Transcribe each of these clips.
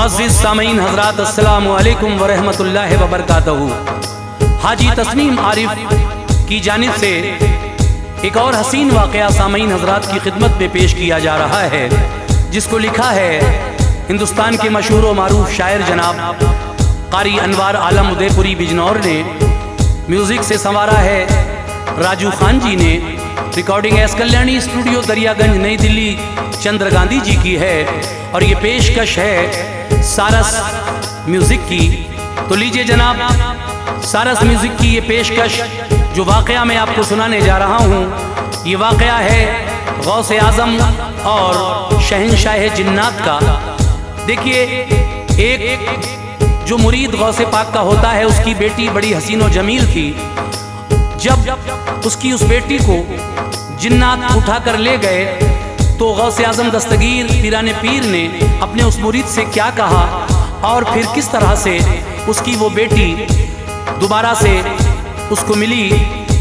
मुअज़्ज़िज़ सामीन हज़रात, अस्सलामु अलैकुम व रहमतुल्लाहि व बरकातहू। हाजी तस्नीम आरिफ की जानिब से एक और हसीन वाक़या सामीन हज़रात की खिदमत में पेश किया जा रहा है, जिसको लिखा है हिंदुस्तान के मशहूर व मारूफ शायर जनाब क़ारी अनवार आलम उदयपुरी बिजनौर ने। म्यूज़िक से संवारा है राजू खान जी ने। Recording S Kalyani studio Daryaganj नई दिल्ली चंद्र गांधी जी की है और ये पेशकश है सारस म्यूज़िक की। तो लीजिए जनाब, सारस म्यूज़िक की ये पेशकश जो वाक़या मैं आपको सुनाने जा रहा हूँ, ये वाक़या है गौसे आज़म और शहंशाह जिन्नात का। देखिए, एक जो मुरीद गौसे पाक का होता है, उसकी बेटी बड़ी हसीन व जमील थी। जब उसकी उस बेटी को जिन्नात उठा कर ले गए तो गौसे आज़म दस्तगीर पीराने पीर ने अपने उस मुरीद से क्या कहा और फिर किस तरह से उसकी वो बेटी दोबारा से उसको मिली,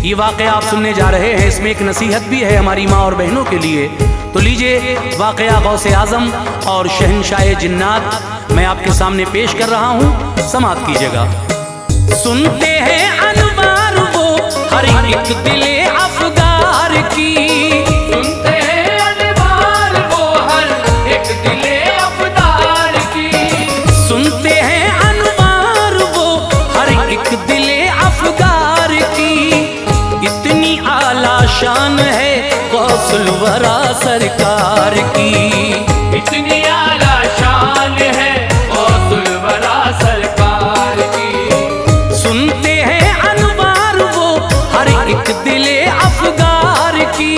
ये वाक़या आप सुनने जा रहे हैं। इसमें एक नसीहत भी है हमारी माँ और बहनों के लिए। तो लीजिए, वाक़या गौसे आज़म और शहंशाह जिन्नात मैं आपके सामने पेश कर रहा हूँ, समाअत कीजिएगा। सुनते हैं अनवार वो हर एक दिले अफगार की, सुनते हैं अनवार वो हर एक दिले अफगार की, सुनते हैं अनवार वो हर एक दिले अफगार की। इतनी आला शान है गौसुल वरा सरकार की, इतनी आला शान है गौसुल वरा सरकार की। सुनते हैं अनवार वो हर एक दिले अफगार की,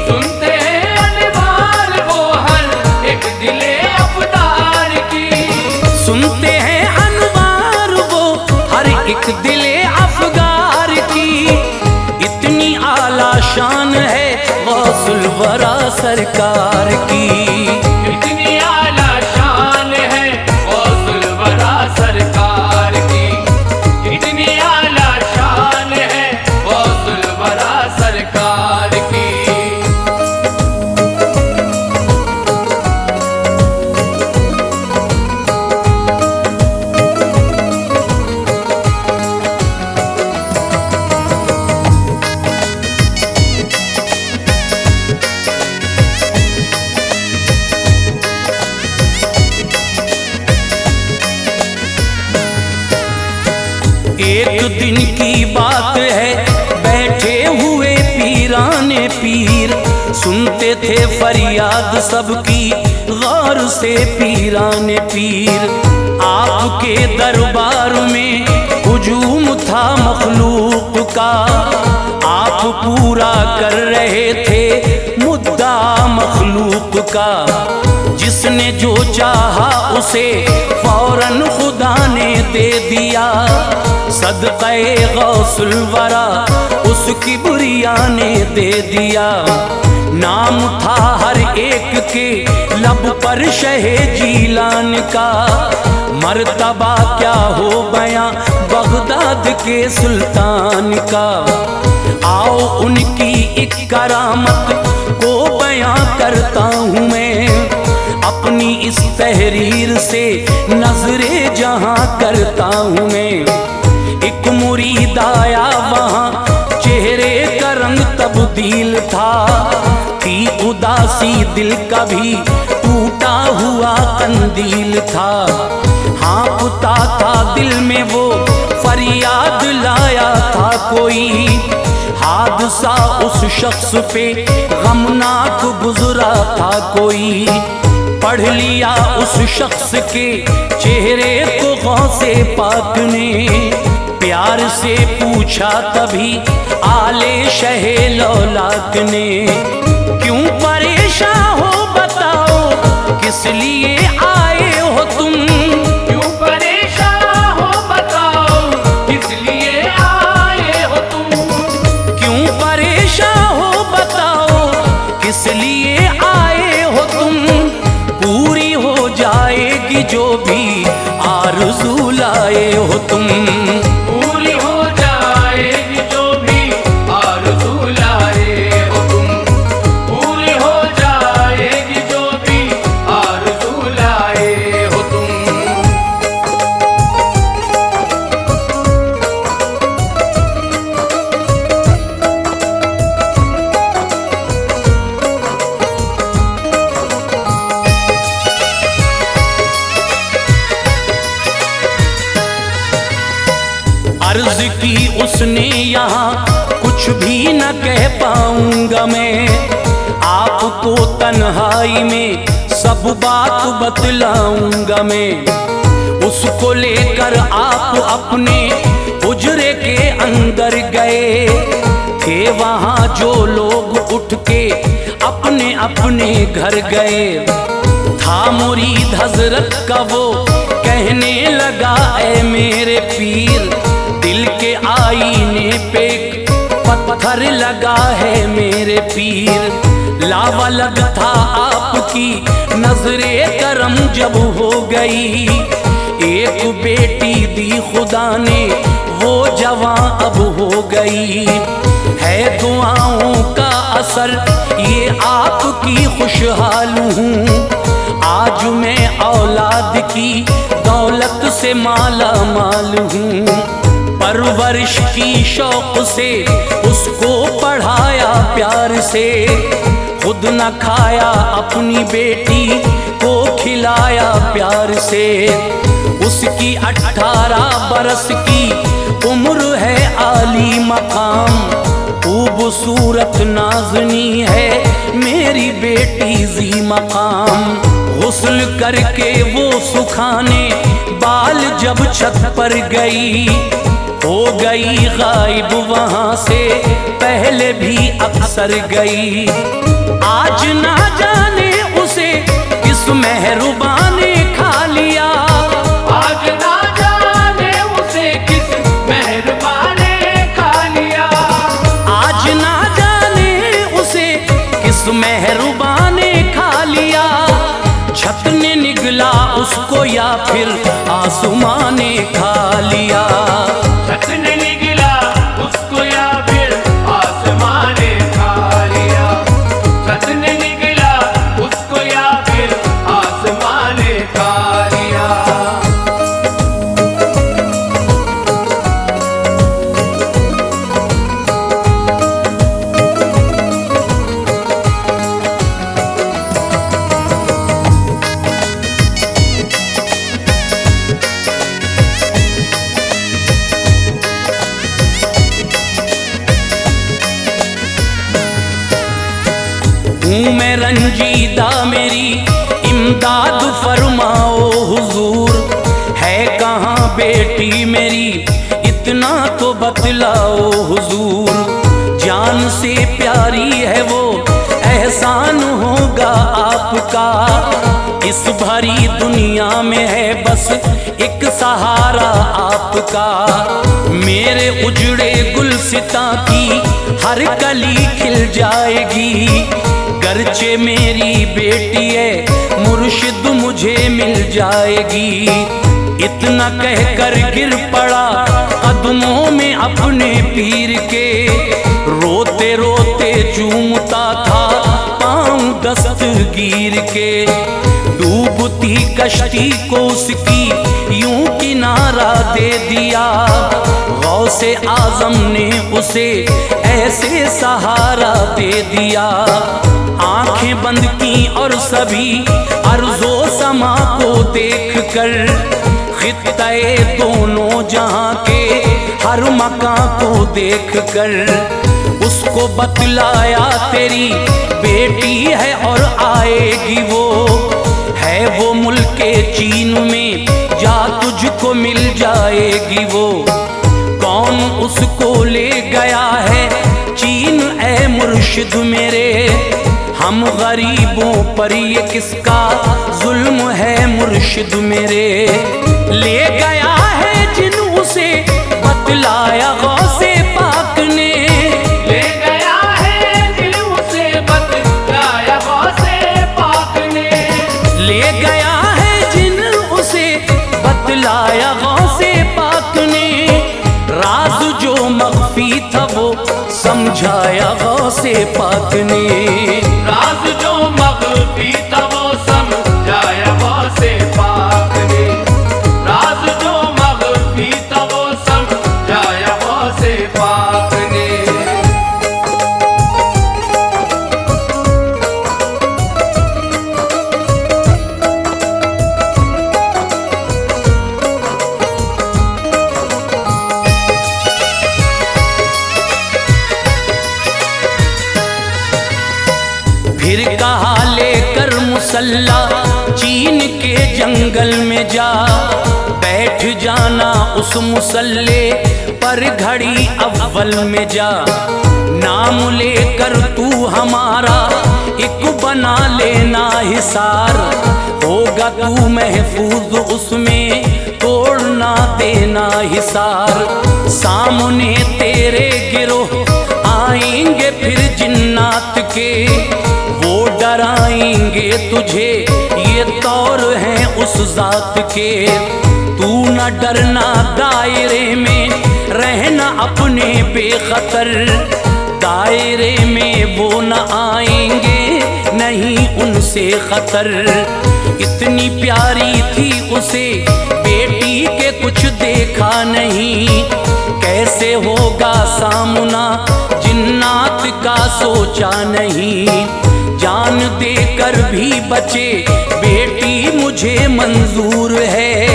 सुनते हैं अनवार वो हर एक दिले अफगार की, सुनते हैं अनवार वो हर एक दिले अफगार की। इतनी आला शान है गौसुल वरा सरकार की, इतनी आला शान है गौसुल वरा सरकार की, इतनी आला शान है गौसुल वरा सरकार की। एक दिन की बात है, बैठे हुए पीराने पीर सुनते थे फरियाद सबकी गौर से पीराने पीर। आपके दरबार में हुजूम था मखलूक का, आप पूरा कर रहे थे मुद्दा मखलूक का। जिसने जो चाहा उसे फौरन खुदा ने दे दिया, सदक़े गौसुल वरा उसकी बुरिया ने दे दिया। नाम था हर एक के लब पर शहे जीलान का, मर्तबा क्या हो बयां बगदाद के सुल्तान का। आओ उनकी एक करामत को बयां करता हूँ मैं, अपनी इस तहरीर से नजरे जहां करता हूँ मैं। एक मुरीद आया वहाँ, चेहरे का रंग तब्दील था, थी उदासी दिल का भी टूटा हुआ कंदील था। हाँफता था दिल में वो फरियाद लाया था कोई, हादसा उस शख्स पे गमनाक गुजरा था कोई। पढ़ लिया उस शख्स के चेहरे को गौसे पाक ने, प्यार से पूछा तभी आले शहे लौलाक ने। क्यों परेशान हो बताओ, किस लिए आए हो तुम? क्यों परेशान हो बताओ, किस लिए आए हो तुम? क्यों परेशान हो बताओ, किस लिए आए हो तुम? पूरी हो जाएगी जो भी आरज़ू लाए हो तुम, पूरी हो जाएगी जो भी आरज़ू लाए हो तुम, पूरी हो जाएगी जो भी आरज़ू लाए हो तुम। उसने यहाँ कुछ भी न कह पाऊंगा मैं। आपको तन्हाई में सब बात बतलाऊंगा मैं। उसको लेकर आप अपने उजरे के अंदर गए थे। वहाँ जो लोग उठ के अपने अपने घर गए। था मुरीद हजरत का वो कहने लगा, ऐ मेरे पीर, दिल के आईने पे पत्थर लगा है मेरे पीर। लावालग था आपकी नजरे करम जब हो गई। एक बेटी दी खुदा ने वो जवां अब हो गई। है दुआओं का असर ये आपकी खुशहाल हूँ। आज मैं औलाद की दौलत से माला माल हूँ। परवरिश की शौक से उसको पढ़ाया प्यार से। खुद न खाया अपनी बेटी को खिलाया प्यार से। उसकी 18 बरस की उम्र है, आली मकाम खूबसूरत नाज़नी है मेरी बेटी जी मकाम। गुस्ल करके वो सुखाने बाल जब छत पर गई, हो गई गायब वहाँ से पहले भी अक्सर गई। आज ना जाने उसे किस मेहरबान ने खा लिया। आज ना जाने उसे किस मेहरबान ने खा लिया। आज ना जाने उसे किस मेहरबान ने खा लिया। छत ने निगला उसको या फिर आसमां ने खा लिया। छत ने निगला उसको या फिर आसमां ने खा लिया। छत ने निगला उसको या फिर आसमां ने खा लिया। हूँ मैं रंजीदा, मेरी इमदाद फरमाओ हुजूर। है कहाँ बेटी मेरी इतना तो बतलाओ हुजूर। जान से प्यारी है वो एहसान होगा आपका। इस भरी दुनिया में है बस एक सहारा आपका। मेरे उजड़े गुलसिता की हर कली खिल जाएगी। गर्चे मेरी बेटी है मुर्शिद मुझे मिल जाएगी। इतना कहकर गिर पड़ा कदमों में अपने पीर के। रोते रोते चूमता था पाँव दस्तगीर के। डूबती कश्ती को उसकी यूं किनारा दे दिया। गौसे आजम ने उसे ऐसे सहारा दे दिया। आंखें बंद की और सभी अर्ज़ो समा को देख कर, खित्ते दोनों जहां के हर मकान को देख कर, उसको बतलाया तेरी बेटी है और आएगी वो। है वो मुल्के चीन में जा तुझको मिल जाएगी वो। कौन उसको ले गया है चीन ऐ मुर्शिद मेरे। हम गरीबों पर ये किसका जुल्म है मुर्शिद मेरे। ले गया है जिन उसे बतलाया गौसे पाक ने। ले गया है जिन उसे बतलाया गौसे पाक ने। ले गया है जिन उसे बतलाया गौसे पाक ने। राज जो मख्फी था वो समझाया गौसे पाक ने। राज जो मख्फी था वो समझाया गौसे पाक ने। राज जो मख्फी था वो समझाया गौसे पाक ने। फिर कहा लेकर मुसल्ला चीन के जंगल में जा, बैठ जाना उस मुसल्ले पर घड़ी अव्वल में जा। नाम लेकर तू हमारा एक बना लेना हिसार, होगा तू महफूज उसमें तोड़ना देना हिसार। सामने तेरे गिरोह आएंगे फिर जिन्नात के, वो डराएंगे तुझे ये तौर हैं उस जात के। तू न डरना दायरे में रहना अपने बेखतर, दायरे में वो न आएंगे नहीं उनसे खतर। इतनी प्यारी थी उसे बेटी के कुछ देखा नहीं, कैसे होगा सामना जिन्नात का सोचा नहीं। जान देकर भी बचे बेटी मुझे मंजूर है,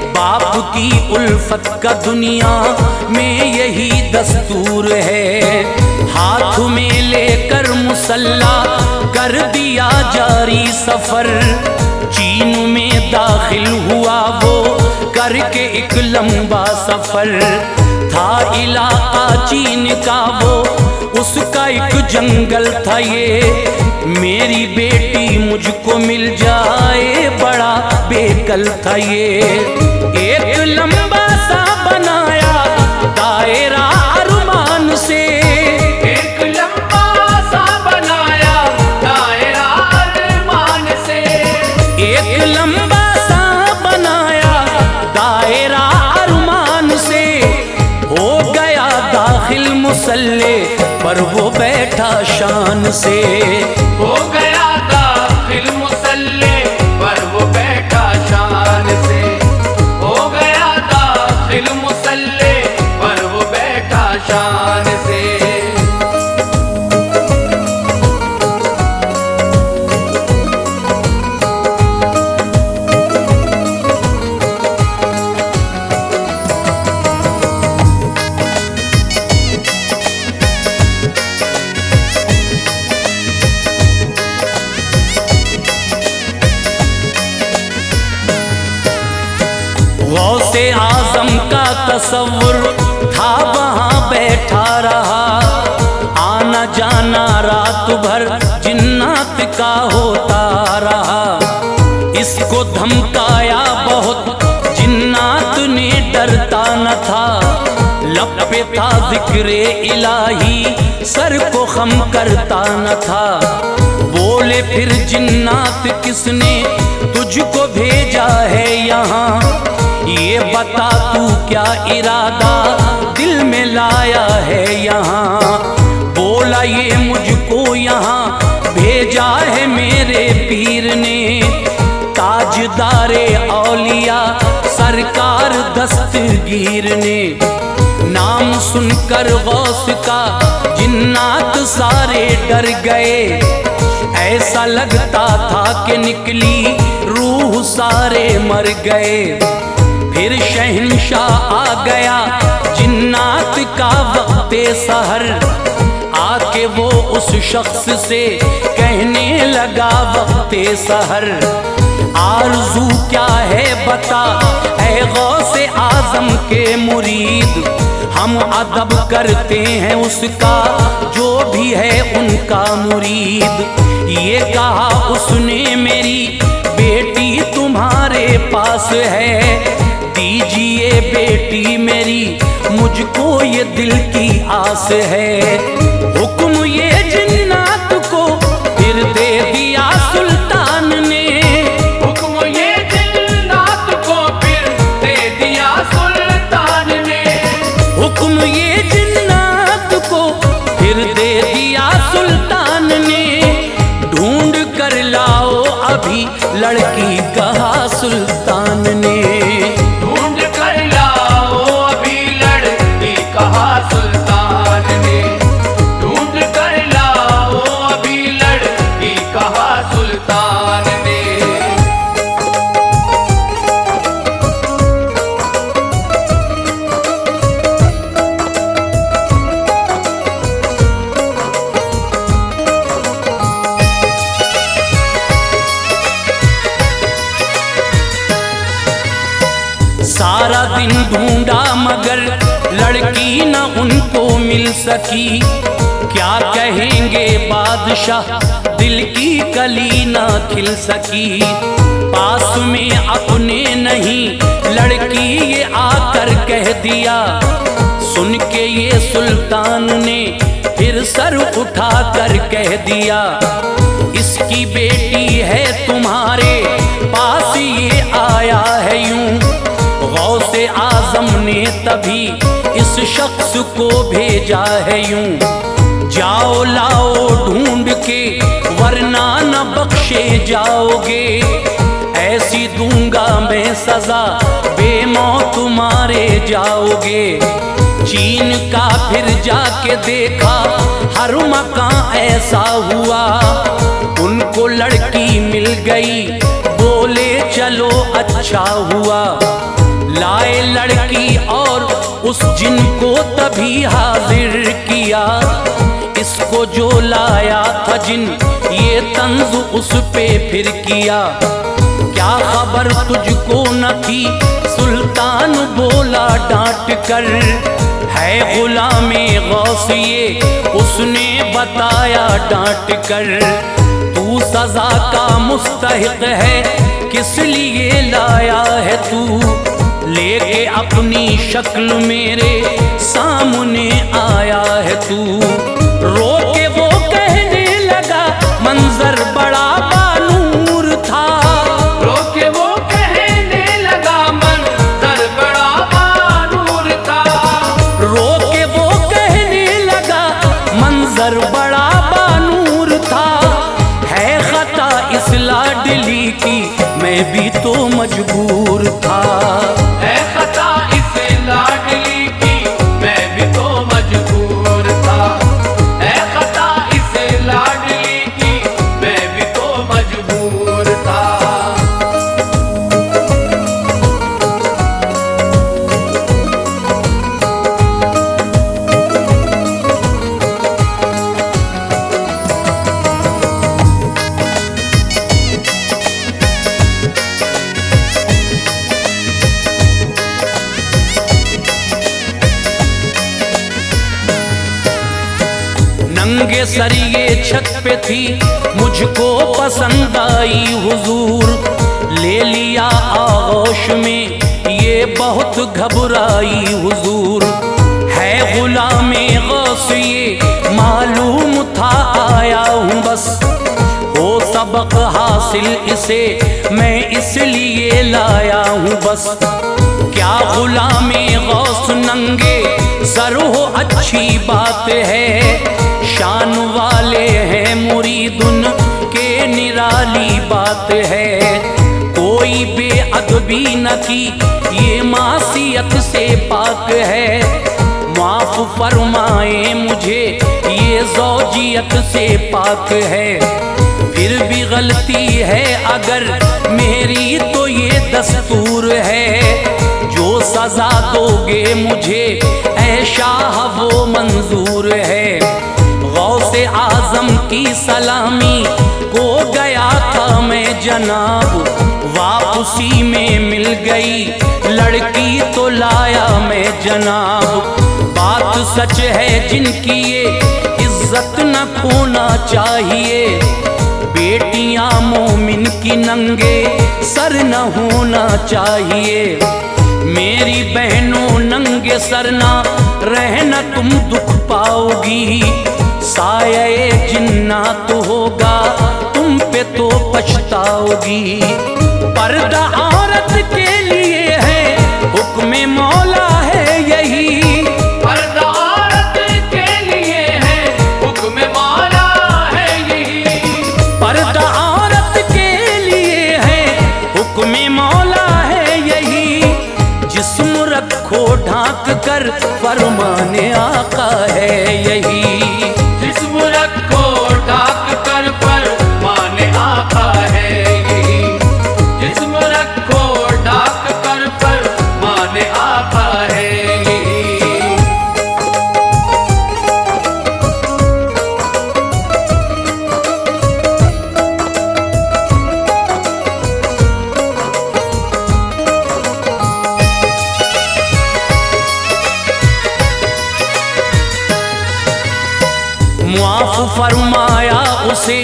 बाप की उल्फत का दुनिया में यही दस्तूर है। हाथ में लेकर मुसल्ला कर दिया जारी सफर, चीन में दाखिल हुआ वो करके एक लंबा सफर। था इलाका चीन का वो उसका एक जंगल था ये, मेरी बेटी मुझको मिल जाए बड़ा बेकल था ये। एक लंबा सा बनाया दायरा अरमान से, एक लंबा सा बनाया दायरा अरमान से, एक लंबा सा बनाया दायरा अरमान से। हो गया दाखिल मुसल्ले पर वो बैठा शान से, हो गया दाखिल मुसल्ले पर वो बैठा शान से, हो गया दाखिल मुसल्ले पर वो बैठा शान से। गौसे आजम का तसव्वुर था वहाँ बैठा रहा, आना जाना रात भर जिन्नात का होता रहा। इसको धमकाया बहुत जिन्नात ने डरता न था, लब पे था जिक्रे इलाही सर को खम करता न था। बोले फिर जिन्नात किसने तुझको भेजा है यहाँ, ये बता तू क्या इरादा दिल में लाया है यहाँ। बोला ये मुझको यहाँ भेजा है मेरे पीर ने, ताजदारे औलिया सरकार दस्तगीर ने। नाम सुनकर गौस का जिन्नात सारे डर गए, ऐसा लगता था कि निकली रूह सारे मर गए। फिर शहंशाह आ गया जिन्नात का वक्ते सहर, आके वो उस शख्स से कहने लगा वक्ते सहर। आरज़ू क्या है बता ऐ गौसे आज़म के मुरीद, हम अदब करते हैं उसका जो भी है उनका मुरीद। ये कहा उसने मेरी बेटी तुम्हारे पास है, दीजिए बेटी मेरी मुझको ये दिल की आस है। हुक्म ये जिन्नात को फिर दे दिया सुल्तान ने, हुक्म ये जिन्नात को फिर दे दिया सुल्तान ने, हुक्म ये जिन्नात को फिर दे दिया सुल्तान ने। ढूंढ कर लाओ अभी लड़की कहा सुल्तान ने, ढूंढ कर लाओ अभी लड़की कहा सुल्तान ने, ढूंढ कर लाओ अभी लड़की कहा सुल्तान ने। दिन ढूंढा मगर लड़की न उनको मिल सकी। क्या कहेंगे बादशाह, दिल की कली न खिल सकी। पास में अपने नहीं लड़की ये आकर कह दिया। सुन के ये सुल्तान ने फिर सर उठा कर कह दिया, इसकी बेटी है तुम्हारे पास ये आया है यूं। गौसे आजम ने तभी इस शख्स को भेजा है यूं। जाओ लाओ ढूंढ के वरना न बख्शे जाओगे। ऐसी दूंगा मैं सजा बेमौत मारे जाओगे। चीन का फिर जाके देखा हर मकान ऐसा हुआ। उनको लड़की मिल गई, बोले चलो अच्छा हुआ। लाए लड़की और उस जिन को तभी हाजिर किया। इसको जो लाया था जिन ये तंज उस पे फिर किया। क्या खबर तुझको न थी, सुल्तान बोला डांट कर। है गुलामे गौस ये उसने बताया डांट कर। तू सजा का मुस्तहिक है, किस लिए लाया है तू। लेके अपनी शक्ल मेरे सामने आया है तू। रो के वो कहने लगा मंजर बड़ा बानूर था। रो के वो कहने लगा मंजर बड़ा बानूर था। रो के वो कहने लगा मंजर बड़ा बानूर था। है खता इस लाडली की मैं भी तो मजबूर था। है खता इस लाडली की मैं भी तो मजबूर था। है खता इस लाडली की मैं भी तो मजबूर था। नंगे सर ये छत पे थी, मुझको पसंद आई हुजूर। ले लिया आगोश में ये बहुत घबराई हुजूर। है गुलामे गौस ये मालूम था आया हूँ बस। हो सबक हासिल इसे मैं इसलिए लाया हूँ बस। क्या गुलामे गौस नंगे सर हो अच्छी बात है। शान वाले हैं मुरीदुन के निराली बात है। कोई बेअदबी न की ये मासियत से पाक है। माफ फरमाए मुझे ये ज़ौजियत से पाक है। फिर भी गलती है अगर मेरी तो ये दस्तूर है। जो सजा दोगे मुझे ऐ शाह वो मंजूर है। गौसे आजम की सलामी को गया था मैं जनाब। वापसी में मिल गई लड़की तो लाया मैं जनाब। बात सच है जिनकी ये इज्जत न खोना चाहिए। बेटियां मोमिन की नंगे सर न होना चाहिए। मेरी बहनों नंगे सर ना रहना तुम दुख पाओगी। साये जिन्नात होगा तुम पे तो पछताओगी। पर्दा औरत के लिए है हुक्म मौला है यही। पर्दा औरत के लिए है हुक्म मौला है यही। पर्दा औरत के लिए है हुक्म मौला है यही। जिस्म रखो ढांक कर फरमाने आका है यही। जिस्म रखो ढाक कर फरमाने आका है यही। जिस्म रखो ढाक कर फरमाने आका है यही। मुआफ फरमाया उसे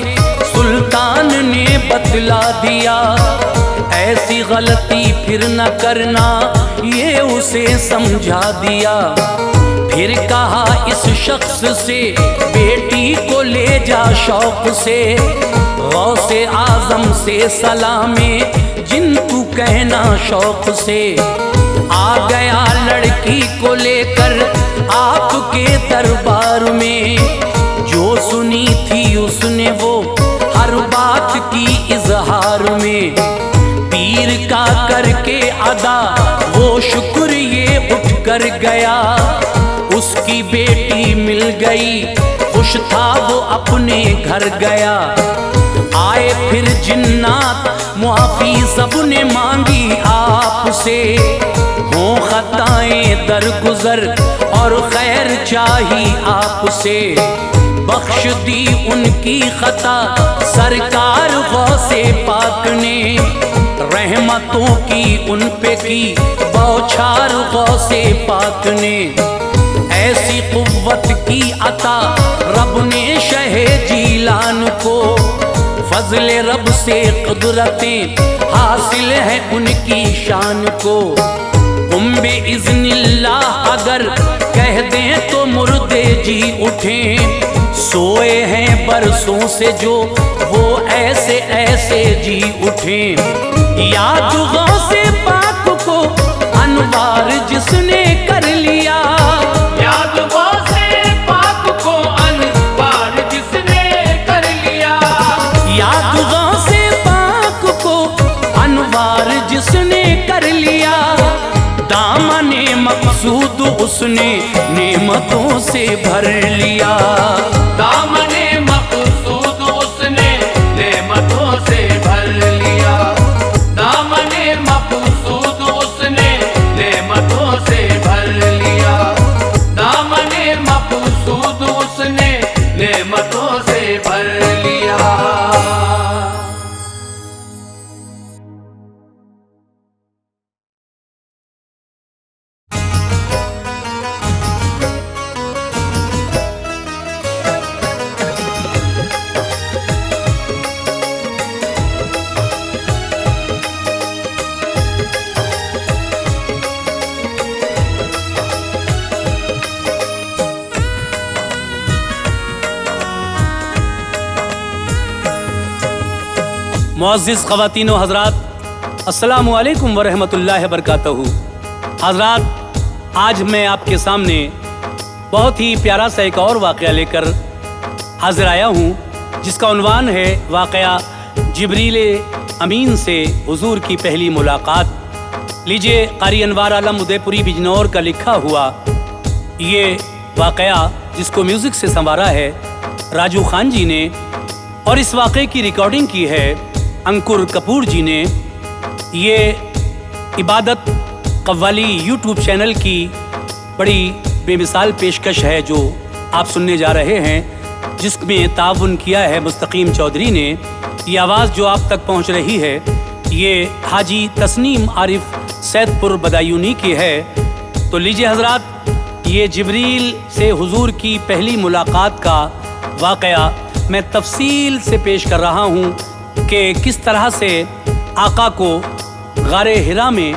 सुल्तान ने बतला दिया, ऐसी गलती फिर न करना ये उसे समझा दिया। फिर कहा इस शख्स से बेटी को ले जा शौक से, गौसे आजम से सलामे जिन तू कहना शौक से। आ गया लड़की को लेकर आपके दरबार में, जो सुनी थी उसने वो हर बात की इजहार में। पीर का करके अदा वो शुक्र ये उठ कर गया, उसकी बेटी मिल गई खुश था वो अपने घर गया। आए फिर जिन्नात मुआफी सबने मांगी आपसे, हो खताएं दरगुजर और खैर चाही आपसे। बख्श दी उनकी खता सरकार गौसे पाक ने, रहमतों की उन पे की बौछार गौसे पाक ने। ऐसी कुव्वत की अता रब ने शहे जीलान को, फजले रब से कुदरतें हासिल है उनकी शान को। उम्बे इज़्निल्लाह अगर कह दें तो मुर्दे जी उठें, सोए हैं बरसों से जो वो ऐसे ऐसे जी उठें। याद गौसे पाक को अनवार जिसने कर लिया, याद गौसे पाक को अनवार जिसने कर लिया। याद गौसे पाक को अनवार जिसने कर लिया। दामने मकसूद उसने नेमतों से भर लिया, दामने मकसूद उसने नेमतों से भर लिया। दामने मकसूद उसने नेमतों से भर लिया। दामने मकसूद उसने नेमतों से भर लिया। मुअज़्ज़िज़ ख़वातीन व हज़रात, अस्सलामु अलैकुम व रहमतुल्लाहि व बरकातहू। हज़रात, आज मैं आपके सामने बहुत ही प्यारा सा एक और वाक़या लेकर हाज़िर आया हूँ, जिसका उन्वान है वाक़या जिब्रील अमीन से हुज़ूर की पहली मुलाकात। लीजिए, क़ारी अनवार आलम उदयपुरी बिजनौर का लिखा हुआ ये वाक़या, जिसको म्यूज़िक से संवारा है राजू खान जी ने, और इस वाक़े की रिकॉर्डिंग की है अंकुर कपूर जी ने। ये इबादत कव्वाली यूट्यूब चैनल की बड़ी बेमिसाल पेशकश है जो आप सुनने जा रहे हैं, जिसमें ताउन किया है मुस्तकीम चौधरी ने। ये आवाज़ जो आप तक पहुंच रही है ये हाजी तस्नीम आरिफ सैदपुर बदायूनी की है। तो लीजिए हजरात, ये जिब्रील से हुजूर की पहली मुलाकात का वाक़या मैं तफसील से पेश कर रहा हूँ कि किस तरह से आका को गारे हिरा में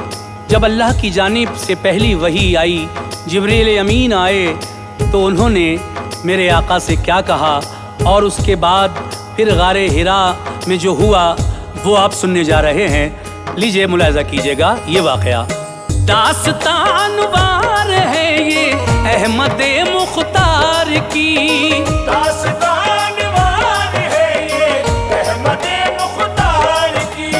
जब अल्लाह की जानिब से पहली वही आई, जिब्रील अमीन आए, तो उन्होंने मेरे आका से क्या कहा, और उसके बाद फिर गारे हिरा में जो हुआ वो आप सुनने जा रहे हैं। लीजिए मुलाहिज़ा कीजिएगा ये वाक़या। दास्तान वार है ये अहमद मुख्तार की, दास्तान वार है ये अहमद मुख्तार की।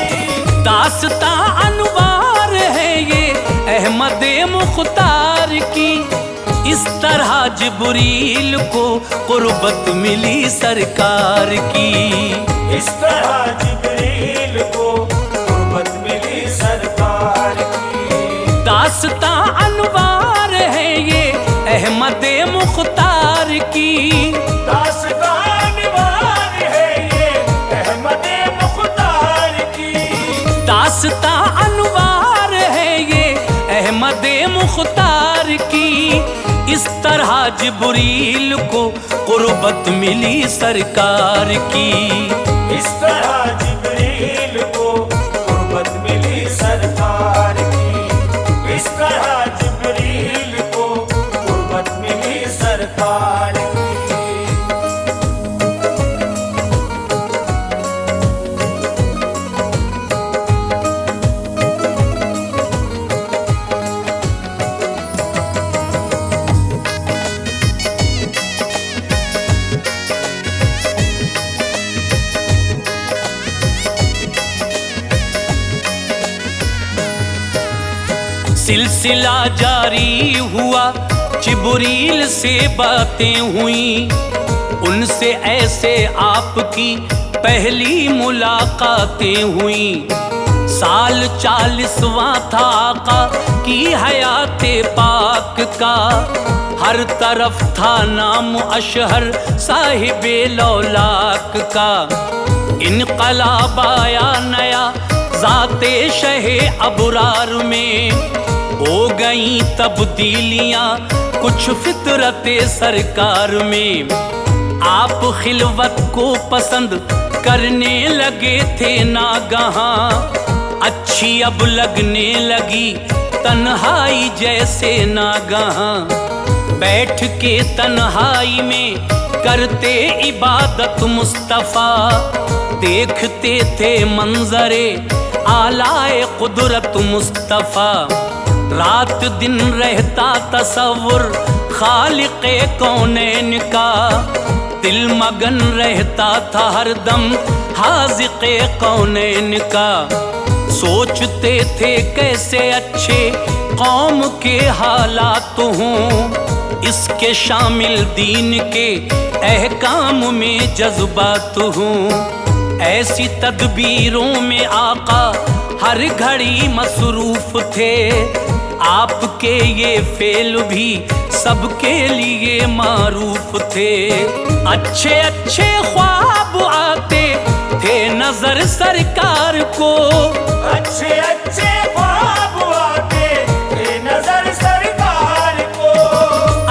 दास्तान वार है ये अहमद मुख्तार की। इस तरह जिब्रील को कुर्बत मिली सरकार की, इस तरह जिब्रील को कुर्बत मिली सरकार की। दास्तां अनवार है ये अहमद मुख्तार की, दास्तां अनवार है ये अहमद मुख्तार की। दास्तां अनवार है ये अहमद मुख्तार की। इस इस तरह जिब्रील को कुर्बत मिली सरकार की। इस तरह जिब्रील को कुर्बत मिली सरकार की। इस तरह जिब्रील को कुर्बत मिली सरकार की। सिलसिला जारी हुआ, जिब्रील से बातें हुई, उनसे ऐसे आपकी पहली मुलाकातें हुई। साल 40वां था आका की हयाते पाक का, हर तरफ था नाम अशहर साहिबे लौलाक का। इनकलाब आया नया ज़ाते शहे अबरार में, हो गई तब्दीलियां कुछ फितरते सरकार में। आप खिलवत को पसंद करने लगे थे नागहां, अच्छी अब लगने लगी तन्हाई जैसे नागहां। बैठ के तन्हाई में करते इबादत मुस्तफ़ा, देखते थे मंजरे आलाए कुदरत मुस्तफ़ा। रात दिन रहता तसव्वुर खालिक़े कौनैन का, दिल मगन रहता था हरदम हाज़िक़े कौनैन का। सोचते थे कैसे अच्छे कौम के हालात हों, इसके शामिल दीन के अहकाम में जज्बात हों। ऐसी तदबीरों में आका हर घड़ी मसरूफ थे, आपके ये फेल भी सबके लिए मारूफ थे। अच्छे अच्छे ख्वाब आते थे नजर सरकार को, अच्छे अच्छे ख्वाब आते थे नजर सरकार को।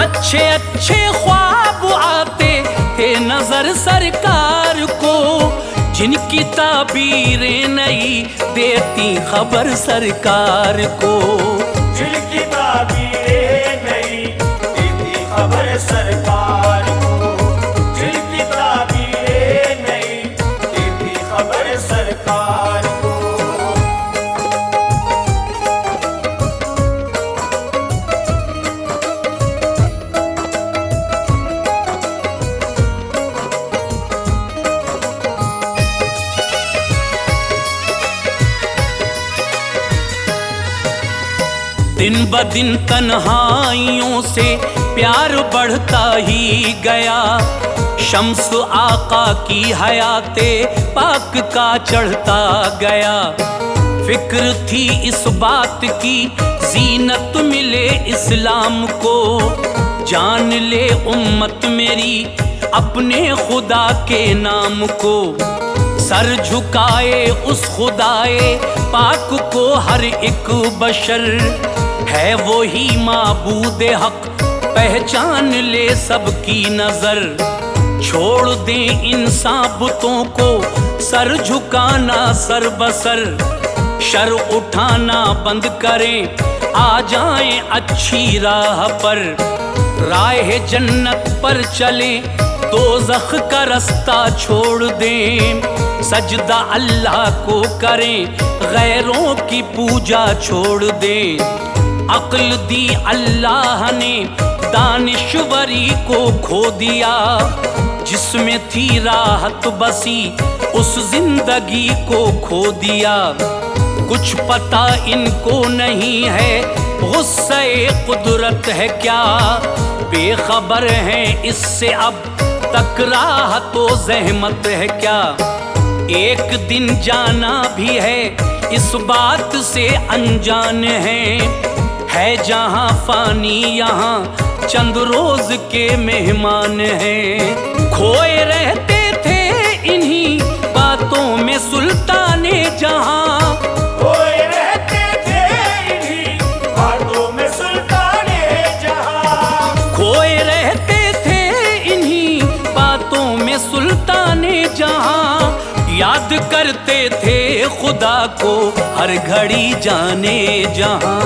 अच्छे अच्छे ख्वाब आते थे नजर सरकार को, जिनकी ताबीरें नई देती खबर सरकार को। जिनकी ताबीरें नई देती खबर सरकार को। जिनकी ताबीरें नई देती खबर सरकार को। दिन ब दिन तन्हाइयों से प्यार बढ़ता ही गया, शम्स आका की हयाते पाक का चढ़ता गया। फिक्र थी इस बात की जीनत मिले इस्लाम को, जान ले उम्मत मेरी अपने खुदा के नाम को। सर झुकाए उस खुदाए पाक को हर एक बशर, है वो ही माबूद हक पहचान ले सबकी नजर। छोड़ दें इंसान बुतों को सर झुकाना सर बसर, शर उठाना बंद करें आ जाएं अच्छी राह पर। राह जन्नत पर चलें दोज़ख का रास्ता छोड़ दें, सजदा अल्लाह को करें गैरों की पूजा छोड़ दें। अक्ल दी अल्लाह ने दानिश्वरी को खो दिया, जिसमें थी राहत बसी उस जिंदगी को खो दिया। कुछ पता इनको नहीं है गुस्से कुदरत है क्या, बेखबर हैं इससे अब तक राह तो ज़हमत है क्या। एक दिन जाना भी है इस बात से अनजान है जहां फानी यहाँ चंद रोज के मेहमान हैं। खोए रहते थे इन्हीं बातों में सुल्ताने जहां, खोए रहते थे इन्हीं बातों में सुल्ताने जहां। जहां, याद करते थे खुदा को हर घड़ी जाने जहां।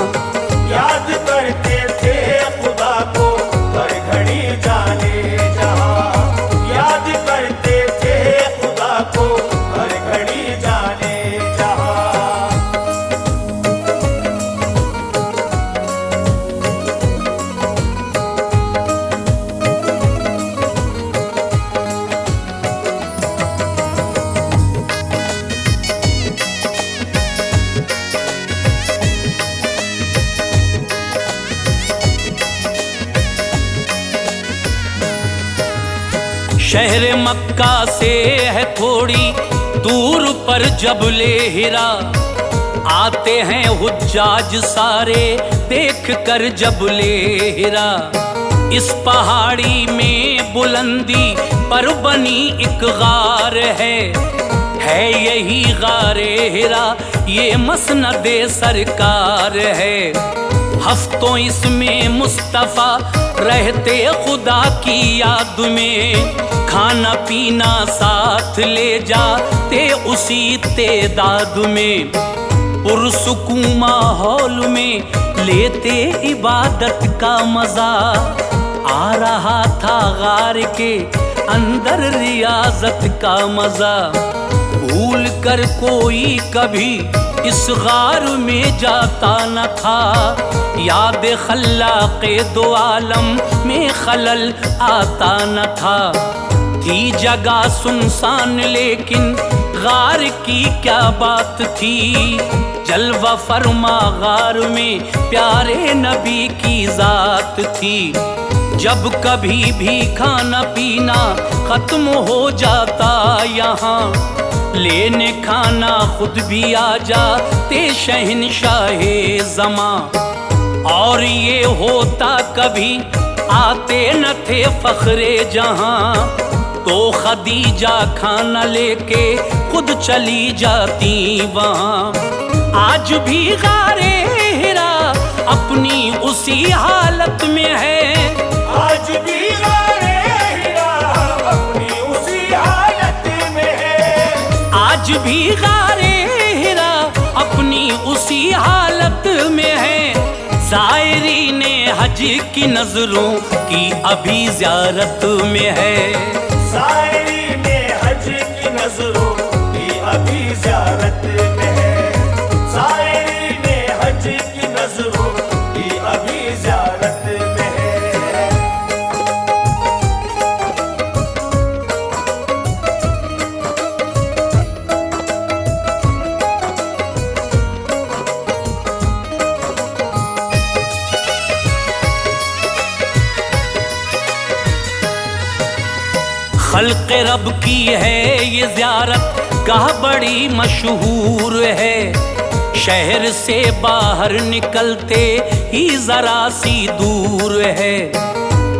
याद करते थे खुदा को हर घड़ी जाने जहां, याद करते थे खुदा को हर घड़ी जाने जहां। शहर मक्का से है थोड़ी दूर पर जबले हिरा, आते हैं हुज्जाज सारे देख कर जबले हिरा। इस पहाड़ी में बुलंदी पर बनी एक गार है यही गारे हिरा, ये मसनदे सरकार है। हफ्तों इसमें मुस्तफ़ा रहते खुदा की याद में, खाना पीना साथ ले जाते उसी तेदाद में। पुरसुकून माहौल में लेते इबादत का मजा, आ रहा था गार के अंदर रियाजत का मजा। भूल कर कोई कभी इस गार में जाता न था, याद खल्लाक़े दो आलम में खलल आता न था। थी जगह सुनसान लेकिन गार की क्या बात थी, जलवा फरमा गार में प्यारे नबी की जात थी। जब कभी भी खाना पीना खत्म हो जाता यहाँ, लेने खाना खुद भी आ जाते शहंशाहे ज़मा। और ये होता कभी आते न थे फ़ख्रे जहां, तो खदीजा खाना लेके खुद चली जाती वहाँ। आज भी गारे हिरा अपनी उसी हालत में है, आज भी गारे हिरा अपनी उसी हालत में है। आज भी गारे हिरा अपनी उसी हालत में है। ज़ायरीन हज की नजरों की अभी ज़ियारत में है, ज़ायरीन हज की नजरों की अभी ज़ियारत में है, ज़ायरीन हज की नजरों की अभी ज़ियारत में है। खल्क़ रब की है ये ज़ियारत गाह बड़ी मशहूर है। शहर से बाहर निकलते ही ज़रा सी दूर है,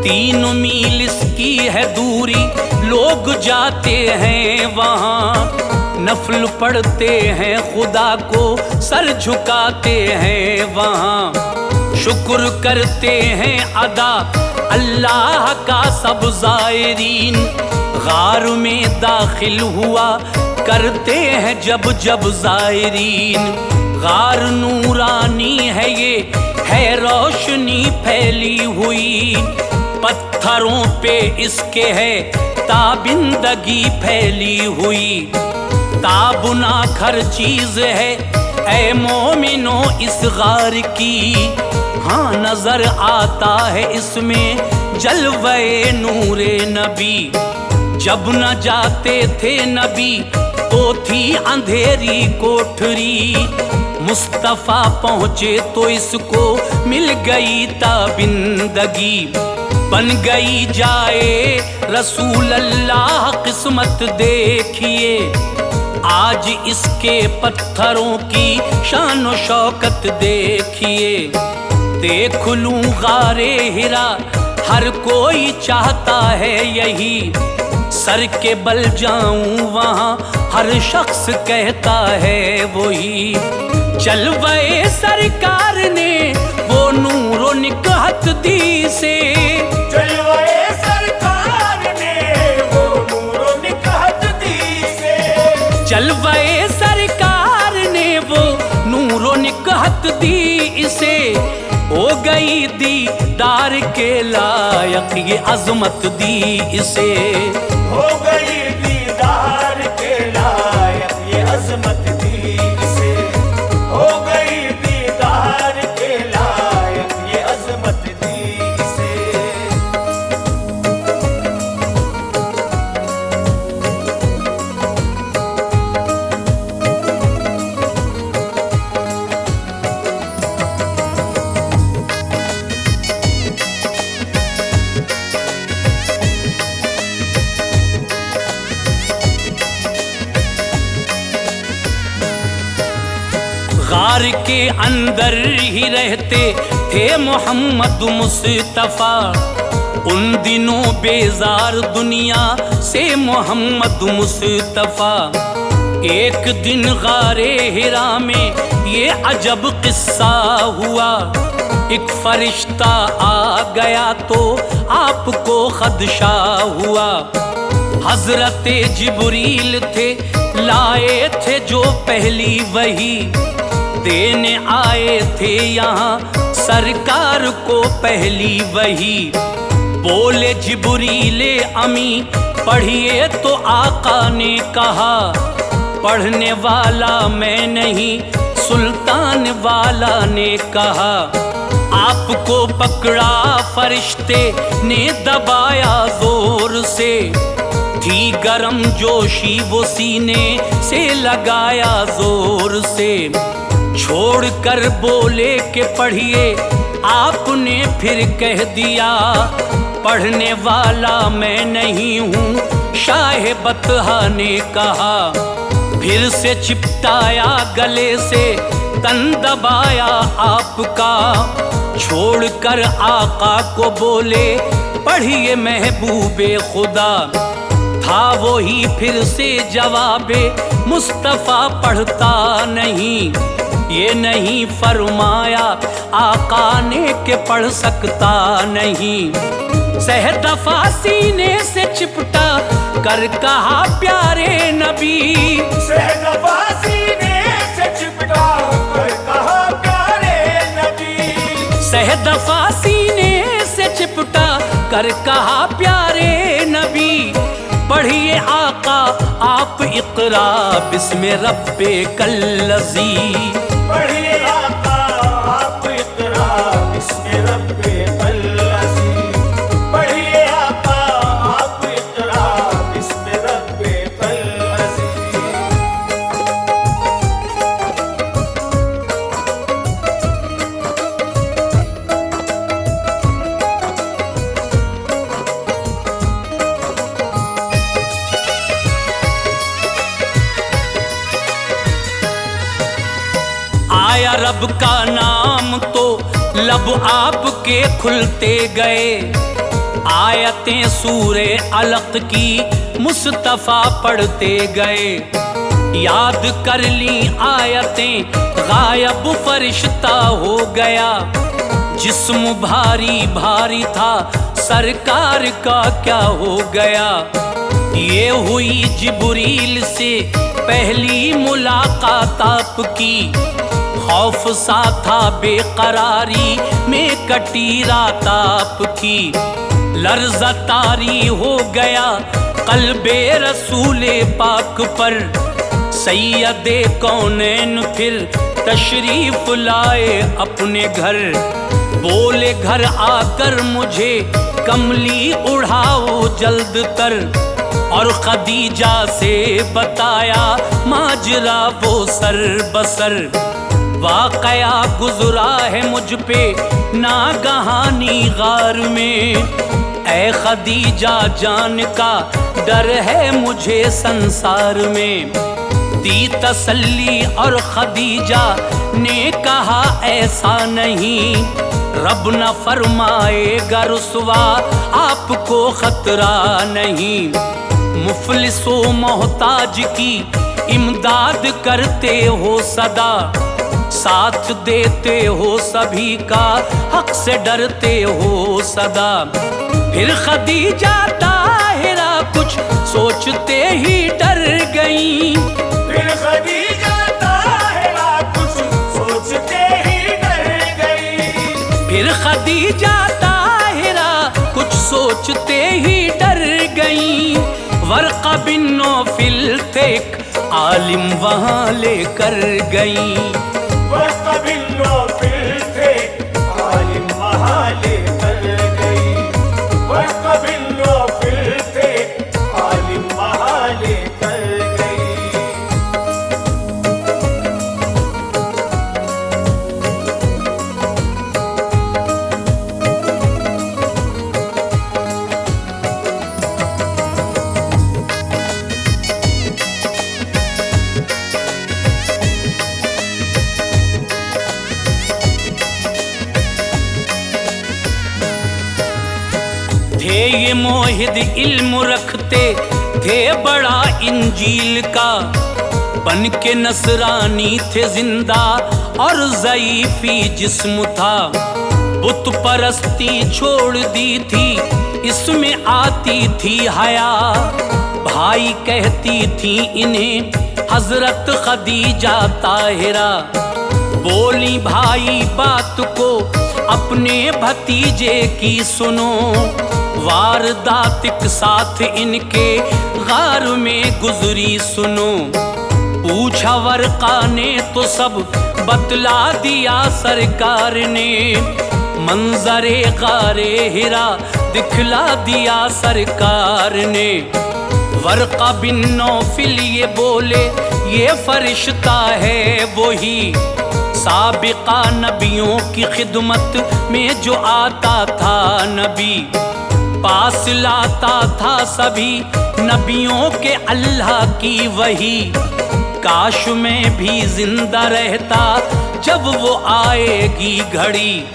3 मील इसकी है दूरी। लोग जाते हैं वहाँ, नफल पढ़ते हैं खुदा को सर झुकाते हैं वहाँ। शुक्र करते हैं अदा अल्लाह का सब ज़ायरीन, गार में दाखिल हुआ करते हैं जब जब ज़ायरीन। गार नूरानी है ये है रोशनी फैली हुई, पत्थरों पे इसके है ताबिंदगी फैली हुई। ताबुना खर चीज है ऐ मोमिनो इस गार की, हाँ नजर आता है इसमें जलवे नूरे नबी। जब न जाते थे नबी तो थी अंधेरी कोठरी, मुस्तफ़ा पहुँचे तो इसको मिल गई ताबिंदगी। बन गई जाए रसूल अल्लाह किस्मत देखिए, आज इसके पत्थरों की शान व शौकत देखिए। देख लूं गारे हिरा हर कोई चाहता है यही, सर के बल जाऊं वहाँ हर शख्स कहता है वही। जलवे सरकार ने वो नूरो निकहत दी से, जलवे सरकार ने वो नूरो निकहत दी दीदार के लायक ये अजमत दी इसे। हो गई दीदार के लायक ये अजमत दी इसे। हो गई दीदार के लायक ये अजमत दी इसे। गार के अंदर ही रहते थे मोहम्मद मुस्तफा। उन दिनों बेजार दुनिया से मोहम्मद मुस्तफा। एक दिन गारे हिरा में ये अजब किस्सा हुआ। एक फरिश्ता आ गया तो आपको खदशा हुआ। हजरत जिब्रील थे, लाए थे जो पहली वही। देने आए थे यहाँ सरकार को पहली वही। बोले जिब्रीले अमी पढ़िए तो आका ने कहा। पढ़ने वाला मैं नहीं सुल्तान वाला ने कहा। आपको पकड़ा फरिश्ते ने दबाया जोर से। थी गरम जोशी वो सीने से लगाया जोर से। छोड़ कर बोले कि पढ़िए, आपने फिर कह दिया पढ़ने वाला मैं नहीं हूँ शाह बतहा ने कहा। फिर से चिपटाया गले से, तन दबाया आपका। छोड़ कर आका को बोले पढ़िए महबूबे खुदा। था वो ही फिर से जवाबे मुस्तफा पढ़ता नहीं। ये नहीं फरमाया आका ने के पढ़ सकता नहीं। सहदफा सीने से चिपटा कर कहा प्यारे नबी। सहदफा सीने से चिपटा कर कहा प्यारे नबी। सहदफा सीने से चिपटा कर कहा प्यारे नबी। पढ़िए आका आप इक़रा बिस्मि रब्बे कल्लज़ी। पढ़िए आका आप इक़रा बिस्मि रब्बे कल्लज़ी। पढ़िए आका आप इक़रा बिस्मि रब्बे कल्लज़ी। आया रब का नाम तो लब आपके खुलते गए। आयतें सूरे अलक की मुस्तफा पढ़ते गए। याद कर ली आयतें गायब फरिश्ता हो गया। जिस्म भारी भारी था सरकार का क्या हो गया। ये हुई जिब्रील से पहली मुलाकात आपकी। खौफ सा था बेकरारी में कटी रात आपकी। लर्ज़ा तारी हो गया क़ल्बे रसूले पाक पर। सैयदे कौनैन फिर तशरीफ लाए अपने घर। बोले घर आकर मुझे कमली उड़ाओ जल्द तर। और खदीजा से बताया माजरा वो सर बसर। वाक़या गुज़रा है मुझ पे नागहानी गार में। ऐ खदीजा जान का डर है मुझे संसार में। दी तसल्ली और खदीजा ने कहा ऐसा नहीं। रब न फरमाएगा रुसवा आपको खतरा नहीं। मुफलिसो मोहताज की इमदाद करते हो सदा। साथ देते हो सभी का हक से डरते हो सदा। फिर खदीजा ताहिरा कुछ सोचते ही डर गईं। फिर खदीजा ताहिरा कुछ सोचते ही डर गई। फिर खदीजा ताहिरा सोचते ही डर गई। वर्का बिन नौफिल थे आलिम वहां लेकर गई। वर्का बिन नौफिल थे आलिम वहां लेकर गई। वर्का बिन नौफिल थे आलिम वहां लेकर गई। थे ये मोहिद इल्म रखते थे बड़ा इंजील का, बन के नसरानी थे जिंदा और ज़ईफ़ी जिस्म था। बुत परस्ती छोड़ दी थी इसमें आती थी हया। भाई कहती थी इन्हें हजरत खदीजा ताहिरा। बोली भाई बात को अपने भतीजे की सुनो। वारदात के साथ इनके गार में गुजरी सुनो। पूछा वर्का ने तो सब बतला दिया सरकार ने। मंजरे गारे हिरा दिखला दिया सरकार ने। वर्का बिन नौफिल ये बोले ये फरिश्ता है वही, साबिका नबियों की खिदमत में जो आता था नबी। पास लाता था सभी नबियों के अल्लाह की वही। काश में भी जिंदा रहता जब वो आएगी घड़ी।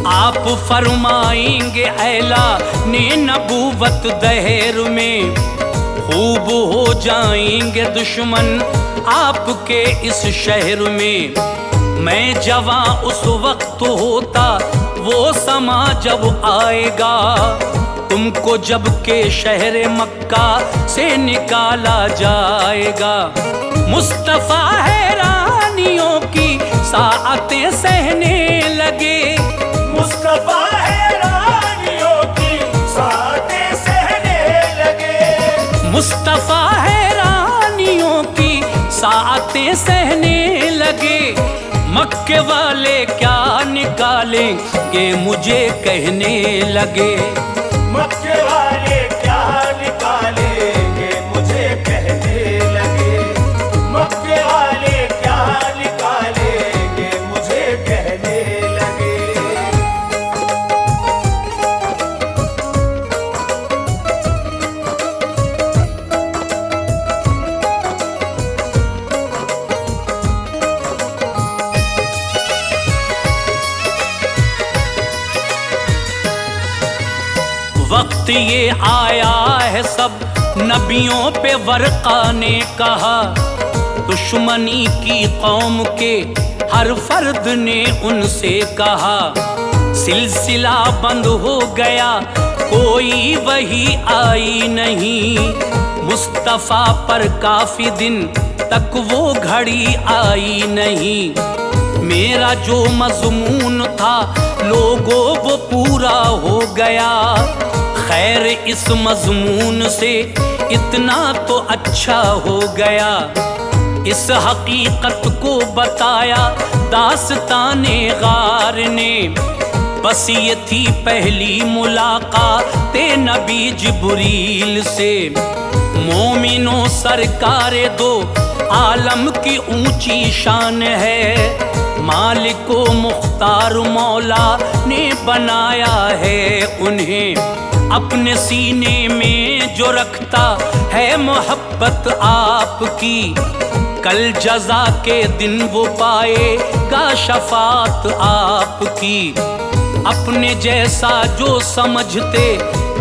आप फरमाएंगे ऐला ने नबूवत दहर में। खूब हो जाएंगे दुश्मन आपके इस शहर में। मैं जवां उस वक्त होता वो समा जब आएगा। तुमको जब के शहर मक्का से निकाला जाएगा। मुस्तफा हैरानियों की साअतें सहने लगे। मुस्तफा हैरानियों की साअतें सहने लगे। मुस्तफा हैरानियों की साअतें सहने लगे। मक्के वाले क्या निकालेंगे मुझे कहने लगे। मक्के वाले क्या निकालेंगे मुझे कहने लगे। मक्के वाले क्या निकालेंगे मुझे कहने लगे। वक्त ये आया है सब नबियों पे वर्का ने कहा। दुश्मनी की कौम के हर फर्द ने उनसे कहा। सिलसिला बंद हो गया कोई वही आई नहीं। मुस्तफा पर काफी दिन तक वो घड़ी आई नहीं। मेरा जो मज़मून था लोगों वो पूरा हो गया। खैर इस मज़मून से इतना तो अच्छा हो गया। इस हकीकत को बताया दास्ताने गार ने। बस ये थी पहली मुलाकात नबी जिब्रील से। मोमिनो सरकारे दो आलम की ऊंची शान है। मालिको मुख्तार मौला ने बनाया है उन्हें। अपने सीने में जो रखता है मोहब्बत आपकी। कल जज़ा के दिन वो पाएगा शफात आपकी। अपने जैसा जो समझते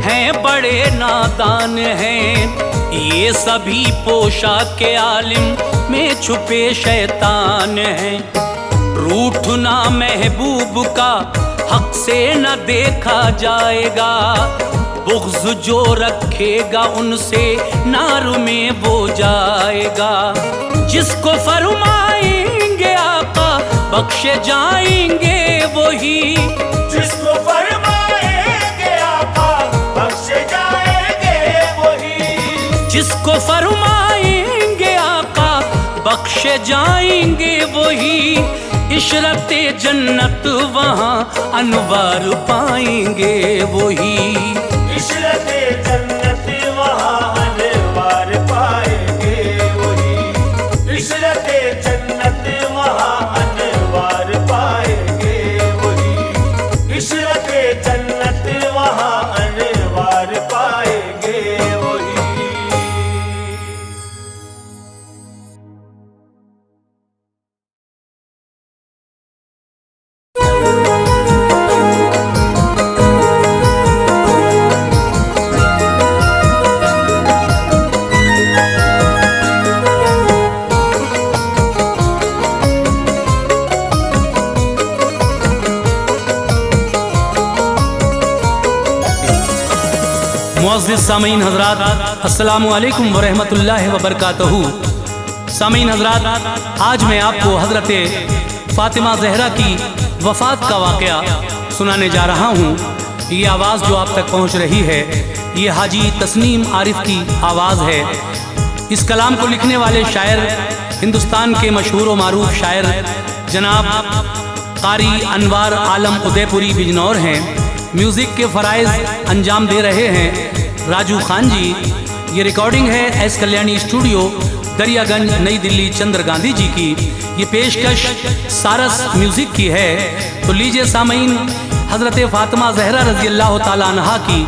हैं बड़े नादान हैं। ये सभी पोशाक के आलिम में छुपे शैतान हैं। रूठना महबूब का हक से न देखा जाएगा। बुग़्ज़ जो रखेगा उनसे नार में वो जाएगा। जिसको फरमाएंगे आका बख्शे जाएंगे वही। जिसको फरमाएंगे आका बख्शे जिसको फरमाएंगे आका बख्शे जाएंगे वही, इशरते जन्नत वहाँ अनवार पाएंगे वही। इशरते जन्नत वहाँ अनवार पाएंगे वही, इशरते जन्नत वहाँ अनवार पाएंगे वही, इशरते जन्नत वहाँ अनवार पाएंगे वही। मुअज़्ज़िज़ सामीन हज़रात, अस्सलामु अलैकुम व रहमतुल्लाहि व बरकातहू। सामीन हज़रात, आज मैं आपको हज़रत फ़ातिमा ज़हरा की वफ़ात का वाक़या सुनाने जा रहा हूँ। ये आवाज़ जो आप तक पहुँच रही है, ये हाजी तस्नीम आरिफ की आवाज़ है। इस कलाम को लिखने वाले शायर हिंदुस्तान के मशहूर व मारूफ शायर जनाब क़ारी अनवार आलम उदयपुरी बिजनौर हैं। म्यूज़िक के फ़राइज़ अंजाम दे रहे हैं राजू खान जी। ये रिकॉर्डिंग है एस कल्याणी स्टूडियो, दरियागंज, नई दिल्ली, चंद्र गांधी जी की। ये पेशकश सारस म्यूज़िक की है। तो लीजिए सामीन, हज़रत फ़ातिमा ज़हरा रज़ी अल्लाह ताला अन्हा की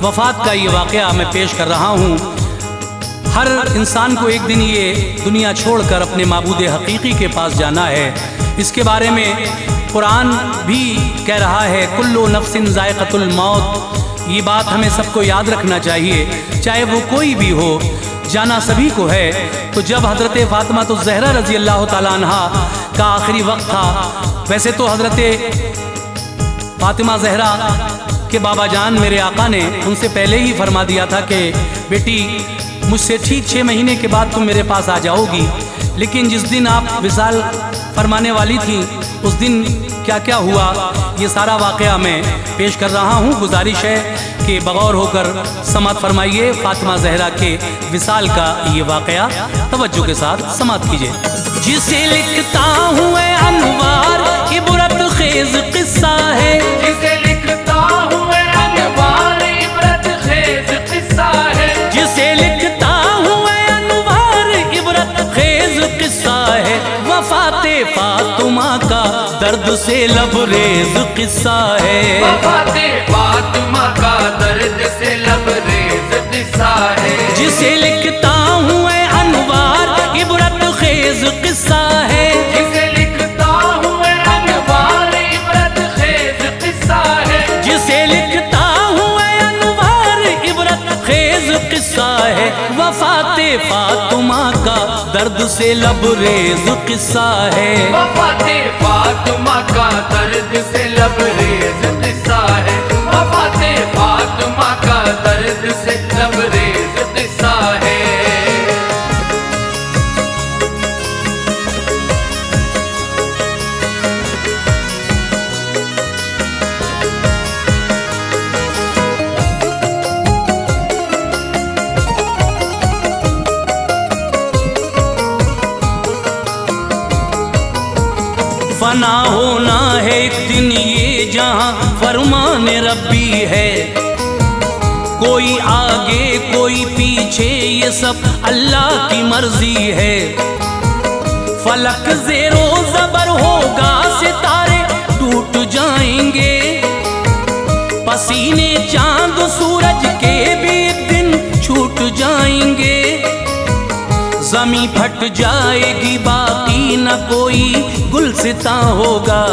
वफ़ात का ये वाक़या मैं पेश कर रहा हूँ। हर इंसान को एक दिन ये दुनिया छोड़कर अपने माबूद हकीकी के पास जाना है। इसके बारे में कुरान भी कह रहा है, कुल्लु नफ्सिन ज़ायक़तुल मौत। ये बात हमें सबको याद रखना चाहिए, चाहे वो कोई भी हो, जाना सभी को है। तो जब हज़रत फ़ातिमा तो ज़हरा रज़ी अल्लाह ताला अन्हा का आखिरी वक्त था, वैसे तो हज़रत फ़ातिमा ज़हरा के बाबा जान मेरे आका ने उनसे पहले ही फरमा दिया था कि बेटी मुझसे ठीक 6 महीने के बाद तुम मेरे पास आ जाओगी। लेकिन जिस दिन आप विसाल फरमाने वाली थी, उस दिन क्या क्या हुआ, ये सारा वाक़या मैं पेश कर रहा हूँ। गुजारिश है कि बगौर होकर समात फरमाइए फ़ातिमा ज़हरा के विसाल का ये वाक़या तवज्जो के साथ समात कीजिए। जिसे लिखता हूँ मैं अनवार इबरत खेज़ किस्सा है, जिसे लिखता हूँ मैं अनवार इबरत खेज़ किस्सा है, जिसे लिखता हूँ मैं अनवार इबरत खेज़ किस्सा है। वफ़ाते फ़ातिमा का दर्द से लबरेज़ किस्सा है, वफ़ाते फ़ातिमा का दर्द से लबरेज़ किस्सा है। जिसे लिखता हूँ मैं अनवार इबरत खेज़ किस्सा है, जिसे लिखता हूँ मैं अनवार इबरत खेज़ किस्सा है, जिसे लिखता हूँ मैं अनवार इबरत खेज़ किस्सा है। वफ़ाते फ़ातिमा का दर्द से लबरेज़ किस्सा है, वफ़ाते फ़ातिमा का दर्द से लबरेज़ किस्सा है, वफ़ाते फ़ातिमा का दर्द से लबरेज़ किस्सा है। फना होना है एक दिन ये जहां फरमान रब्बी है। कोई आगे कोई पीछे ये सब अल्लाह की मर्जी है। फलक ज़ेरो ज़बर होगा, सितारे टूट जाएंगे, पसीने चांद सूरज के भी एक दिन छूट जाएंगे। ज़मीं फट जाएगी, बाकी न कोई गुलसिता होगा।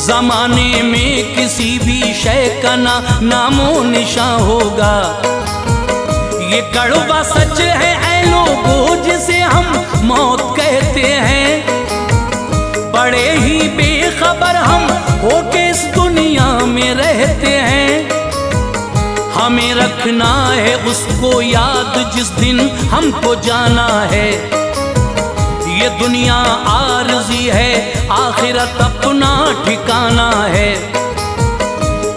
ज़माने में किसी भी शय का ना नामो निशान होगा। ये कड़वा सच है ऐ लोगों जिसे हम मौत कहते हैं। बड़े ही बेखबर हम होके इस दुनिया में रहते हैं। हमें रखना है उसको याद जिस दिन हमको जाना है। ये दुनिया आरज़ी है, आखिरत अपना ठिकाना है।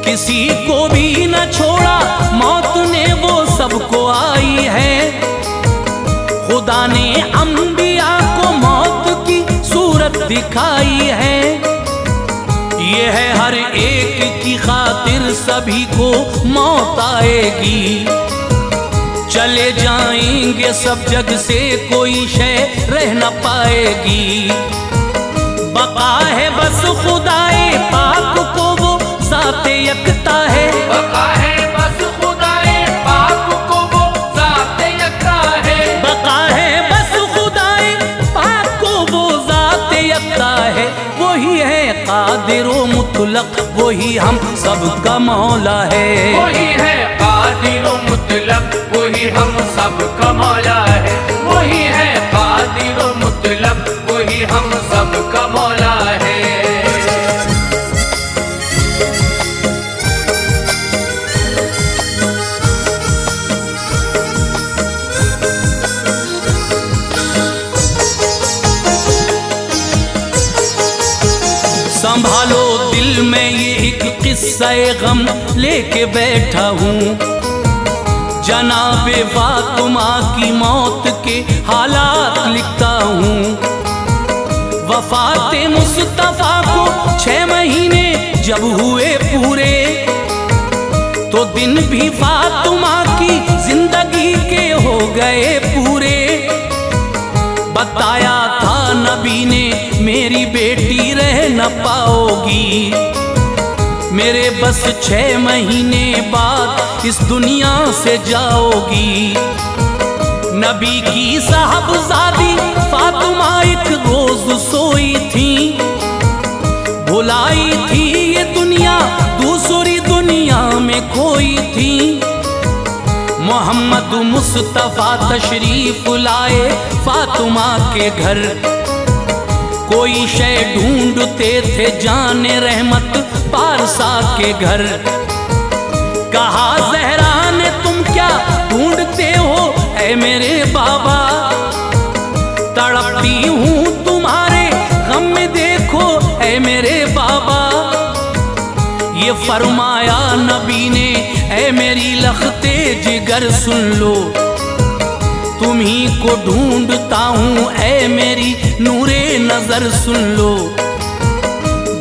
किसी को भी न छोड़ा मौत ने, वो सबको आई है। दिखाई है। ये है हर एक की खातिर सभी को मौत आएगी। चले जाएंगे सब जग से, कोई शय रह न पाएगी। बका है बस खुदाए पाक को, वो ज़ाते यकता है। बका है बस खुदाए पाक को, वो ज़ाते यकता है। बका है बस खुदाए पाक को, वो ज़ाते यकता है। वही है कादिर व मुतलक, वही हम सबका मौला है। वही है कादिर व मुतलक, वही हम सबका मौला है। वही है कादिर व मुतलक, वही हम सबका मौला है। संभालो दिल में ये एक किस्सा-ए गम लेके बैठा हूँ। जनाबे फातिमा की मौत के हालात लिखता हूँ। वफाते मुस्तफा को 6 महीने जब हुए पूरे, तो दिन भी फातिमा की जिंदगी के हो गए पूरे। बताया था नबी ने मेरी बेटी रह न पाओगी, मेरे बस 6 महीने बाद इस दुनिया से जाओगी। नबी की साहबजादी फातिमा एक रोज सोई थी, भुलाई थी ये दुनिया, दूसरी दुनिया में खोई थी। मोहम्मद मुस्तफा तशरीफ लाए फातिमा के घर, कोई शय ढूंढते थे जाने रहमत पारसा के घर। कहा ज़हरा ने तुम क्या ढूंढते हो ऐ मेरे बाबा, तड़पती हूँ तुम्हारे गम में देखो ऐ मेरे बाबा। ये फरमाया नबी ने ऐ मेरी लखते जिगर सुन लो, तुम्ही को ढूंढता हूँ ऐ मेरी नूरे नजर सुन लो।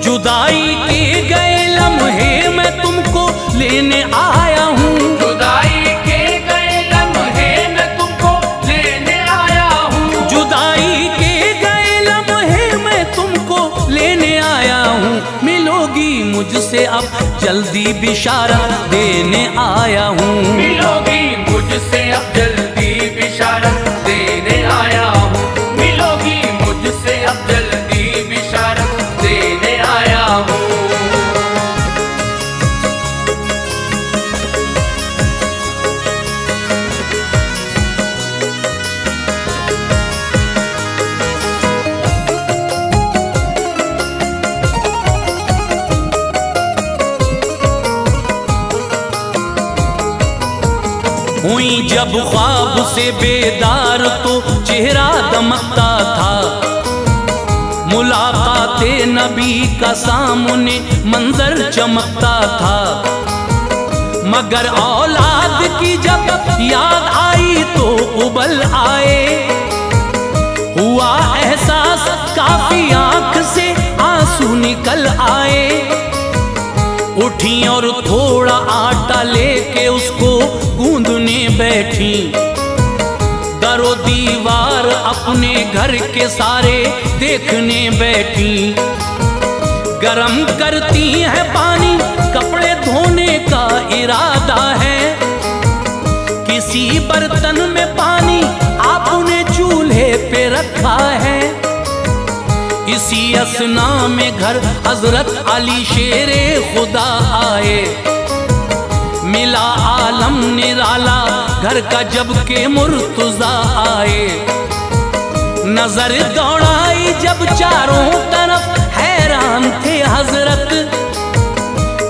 जुदाई के गए लम्हे मैं तुमको लेने आया हूँ। जुदाई के गए लम्हे मैं तुमको लेने आया हूँ। जुदाई के गए लम्हे मैं तुमको लेने आया हूँ। मिलोगी मुझसे अब जल्दी बिशारत देने आया हूँ। मिलोगी मुझसे अब जल्दी बिशारत देने आया हूँ। मिलोगी मुझसे अब जल्दी बिशारत देने आया हूँ। हुई जब ख्वाब से बेदार तो चेहरा दमकता था, मुलाकाते नबी का सामने मंजर चमकता था। मगर औलाद की जब याद आई तो उबल आए, हुआ एहसास काफी आंख से आंसू निकल आए। उठी और थोड़ा आटा लेके उसको गूंदने बैठी, दरो दीवार अपने घर के सारे देखने बैठी। गरम करती है पानी, कपड़े धोने का इरादा है, किसी बर्तन में पानी आपने चूल्हे पे रखा है। इसी असना में घर हजरत अली शेरे खुदा आए, मिला आलम निराला घर का जब के मुर्तजा आए। नजर दौड़ाई जब चारों तरफ हैरान थे हजरत,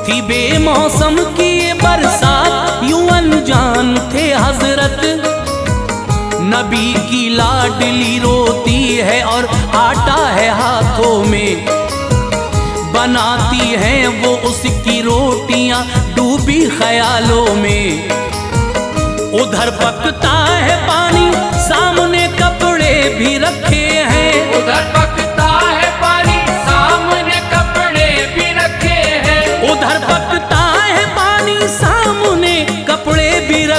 थी बेमौसम की ये बरसात यूं अनजान थे हजरत। नबी की लाडली रोती है और आटा है हाथों में, बनाती हैं वो उसकी रोटियां डूबी ख्यालों में। उधर पकता है पानी, सामने कपड़े भी रखे हैं। उधर पकता है पानी,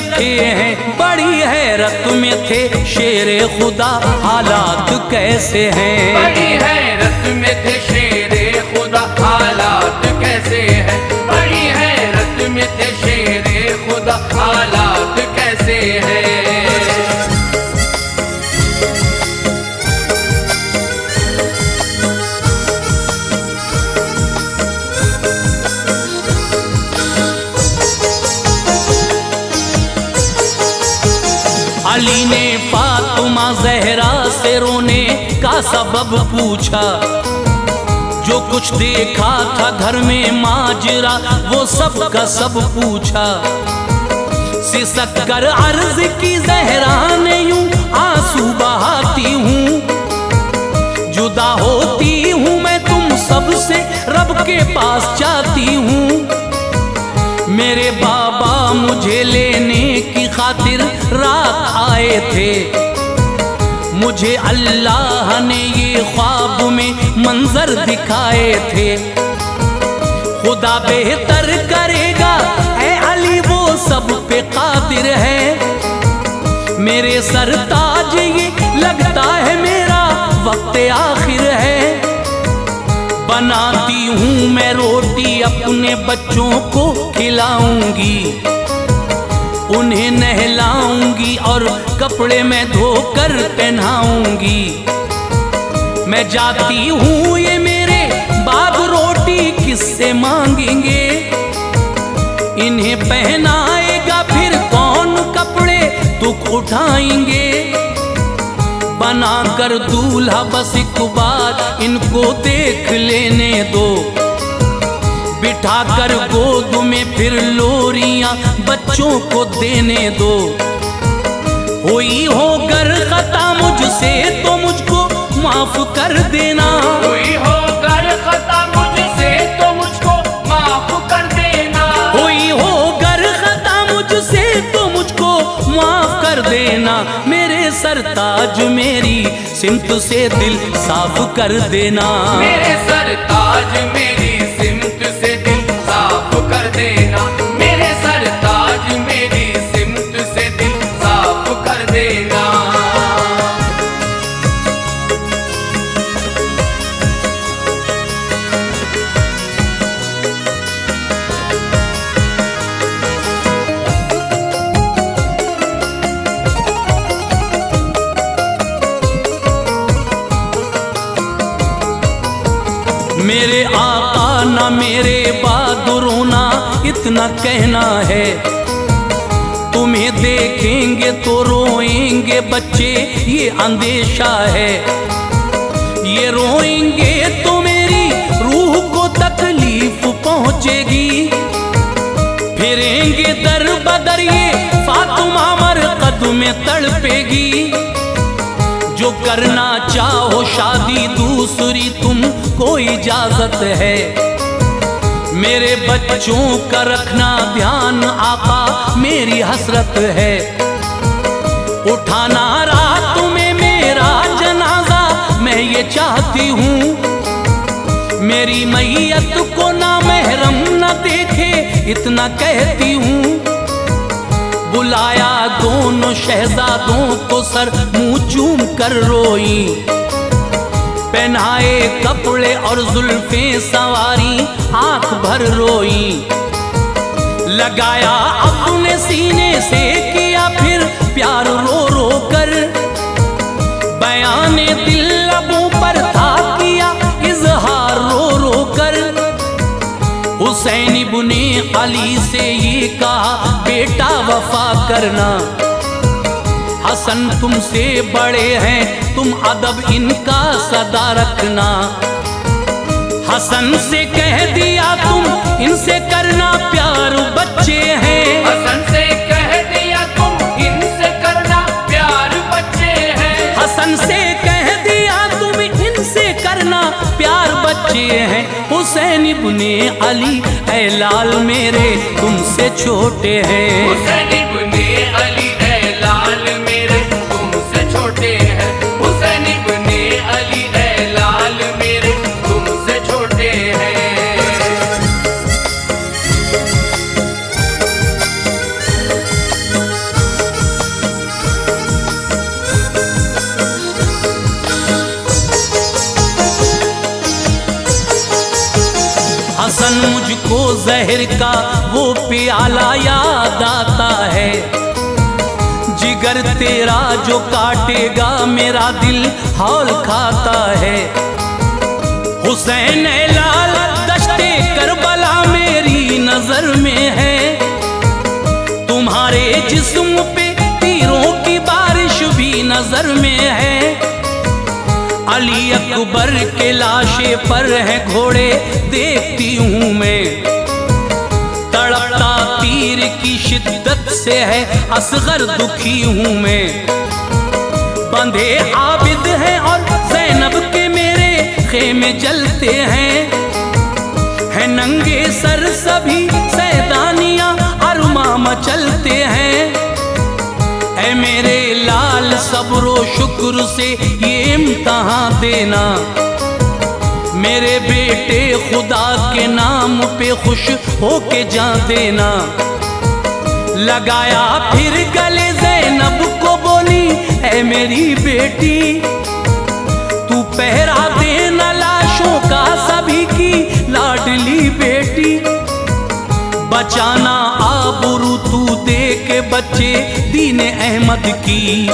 रखे हैं। बड़ी हैरत में थे शेरे खुदा, हालात कैसे हैं। बड़ी हैरत में थे शेरे खुदा, हालात कैसे हैं। बड़ी हैरत में थे शेरे खुदा, हालात कैसे हैं। अली ने फातिमा जहरा से रोने का सबब पूछा, जो कुछ देखा था घर में माजरा वो सब का सब पूछा। सिसक कर अर्ज की जहरा ने यूं आंसू बहाती हूँ, जुदा होती हूँ मैं तुम सबसे, रब के पास जाती हूँ। मेरे बाबा मुझे लेने की खातिर रात आए थे, मुझे अल्लाह ने ये ख्वाब में मंजर दिखाए थे। खुदा बेहतर करेगा ऐ अली, वो सब पे कादिर है। मेरे सरताज ये लगता है मेरा वक्त आखिर है। बनाती हूँ मैं रोटी अपने बच्चों को खिलाऊंगी, उन्हें नहलाऊंगी और कपड़े में धोकर पहनाऊंगी। मैं जाती हूँ ये मेरे बाद रोटी किससे मांगेंगे, इन्हें पहनाएगा फिर कौन कपड़े दुख उठाएंगे। बनाकर दूल्हा बस एक बार इनको देख लेने दो, बिठाकर गोद में फिर लोरियां बच्चों को देने दो। हुई हो गर खता मुझसे तो मुझको माफ कर देना, हुई हो गर खता मुझसे तो मुझको माफ कर देना। हुई हो गर खता मुझसे तो मुझको माफ कर देना। मेरे सरताज मेरी सिमत से दिल साफ कर देना, मेरे सरताज मेरी सिमत से दिल साफ कर देना। मेरे सरताज मेरी सिमत से दिल साफ कर देना। मेरे आका ना मेरे बाद रोना इतना कहना है। तुम्हें देखेंगे तो रोएंगे बच्चे ये अंदेशा है। ये रोएंगे तो मेरी रूह को तकलीफ पहुंचेगी। फिरेंगे दर बदर ये फातिमा मरकद में तड़पेगी। जो करना चाहो शादी दूसरी तुमको इजाजत है। मेरे बच्चों का रखना ध्यान आका मेरी हसरत है। उठाना रात में मेरा जनाजा मैं ये चाहती हूँ। मेरी मैयत को ना महरम न देखे इतना कहती हूँ। बुलाया दोनों शहजादों को सर मुंह चूम कर रोई। पहनाए कपड़े और जुल्फे सवारी आंख भर रोई। लगाया अपने सीने से किया फिर प्यार रो रो कर। बयाने दिल लबों पर था किया इजहार रो रो कर। हुसैन इब्ने अली से ये कहा बेटा वफा करना। हसन तुमसे बड़े हैं तुम अदब इनका सदा रखना। हसन से कह दिया तुम इनसे करना प्यार बच्चे हैं। हसन से कह दिया तुम इनसे करना प्यार बच्चे हैं। हसन से कह दिया तुम इनसे करना प्यार बच्चे हैं। हुसैन इब्ने अली ऐ लाल मेरे तुमसे छोटे हैं। हुसैन इब्ने अली ऐ लाल मेरे तुमसे छोटे हैं। हुसैन इब्ने अली ऐ लाल मेरे तुमसे छोटे हैं। जहर का वो प्याला याद आता है। जिगर तेरा जो काटेगा मेरा दिल हौल खाता है। हुसैन लाल दश्ते करबला मेरी नजर में है। तुम्हारे जिस्म पे तीरों की बारिश भी नजर में है। अली अकबर के लाशे पर है घोड़े देखती हूँ मैं। तड़पता तीर की शिद्दत से है असगर दुखी हूँ मैं। बंधे आबिद हैं और ज़ैनब के मेरे खेमे जलते हैं। है नंगे सर सभी सैदानियाँ अरमा मचलते हैं। ऐ मेरे लाल सब्रो शुक्र से ये इम्तहान देना। मेरे बेटे खुदा के नाम पे खुश होके जा देना। लगाया फिर गले ज़ैनब को बोली ऐ मेरी बेटी, तू पहरा देना लाशों का सभी की लाडली बेटी। बचाना आबरू तू दे के बच्चे दीन अहमद की।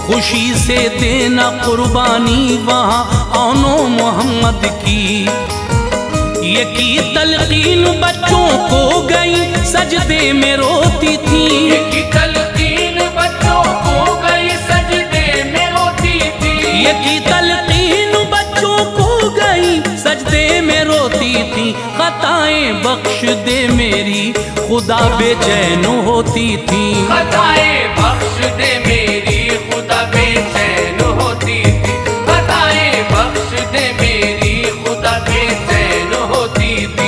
खुशी से देना कुर्बानी वहाँ औनो मोहम्मद की। ये की तलकीन बच्चों को गई सजदे में रोती थी। ये की तलकीन बच्चों को गई सजदे में रोती थी। ये की तलकीन बच्चों को गई सजदे में रोती थी। खताएं बख्श दे मेरी खुदा बेचैन होती थी। खताएं बख्श दे मेरी खुदा बेचैन होती थी। खताएं बख्श दे मेरी खुदा बेचैन होती थी।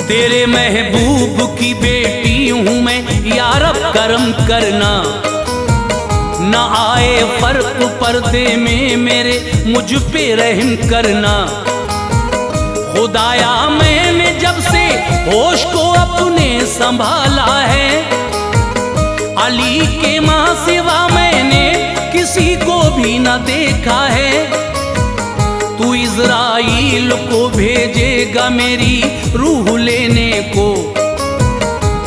तेरे महबूब की बेटी हूँ मैं यारब करम करना। न आए फर्क पर्दे में मेरे मुझ पे रहम करना। खुदाया मैंने जब से होश को अपने संभाला है। अली के माँ सिवा मैंने किसी को भी न देखा है। तू इज़राइल को भेजेगा मेरी रूह लेने को।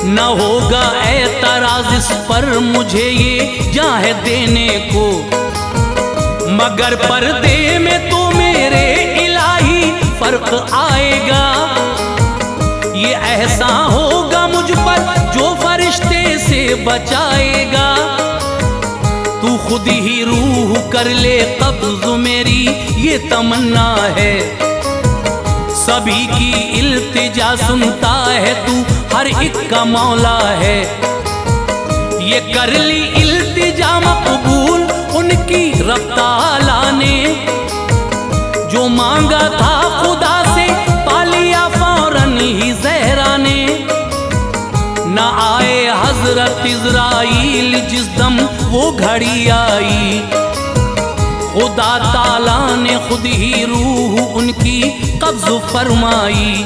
न होगा एतराज इस पर मुझे ये जाह देने को। मगर पर्दे में तो मेरे इलाही फर्क आएगा। ये ऐसा होगा मुझ पर जो फरिश्ते से बचाएगा। तू खुद ही रूह कर ले कब्ज़ मेरी ये तमन्ना है। सभी की इल्तिजा सुनता है तू हर एक का मौला है। ये कर ली इल्तिजा मकबूल उनकी रब ताला ने। जो मांगा था खुदा से पा लिया फौरन ही ज़हरा ने। न आए हजरत इज़राइल जिस दम वो घड़ी आई। खुदा ताला ने खुद ही रूह उनकी कब्ज़ फरमाई।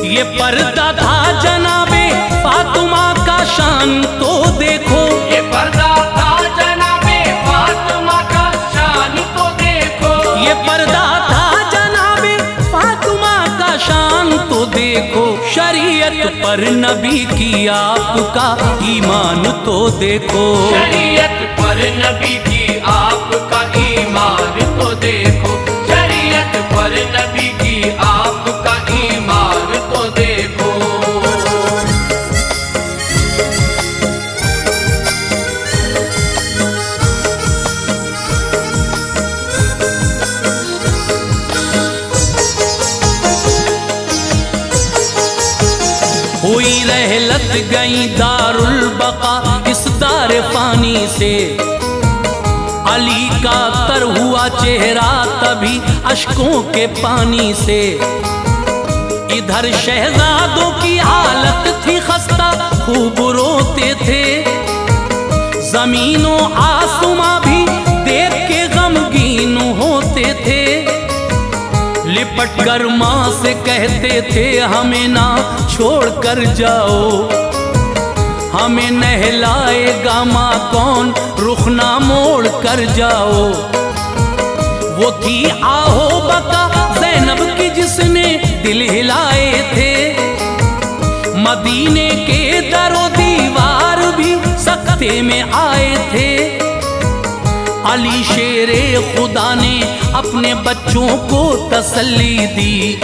ये पर्दा था जनाबे फातिमा का शान तो देखो। ये पर्दा था जनाबे फातिमा का शान तो देखो। ये पर्दा था जनाबे फातिमा का शान तो देखो। शरीयत पर नबी की आपका ईमान तो देखो। शरीयत पर नबी की आपका ईमान तो देखो। शरीयत पर नबी की आपका ईमान तो देखो। हुई रहलत गई दारुल बका इस दार फानी से। अली का तर हुआ चेहरा तभी अश्कों के पानी से। इधर शहजादों की हालत थी खस्ता खूब रोते थे। जमीनों आसमां भी देख के गमगीन होते लिपट कर माँ से कहते थे हमें ना छोड़ कर जाओ, हमें नहलाएगा माँ कौन, रुख ना मोड़ कर जाओ। वो थी आहो बका ज़ैनब की जिसने दिल हिलाए थे, मदीने के दरो दीवार भी सख्ते में आए थे। अली शेरे खुदा ने अपने बच्चों को तसल्ली दी,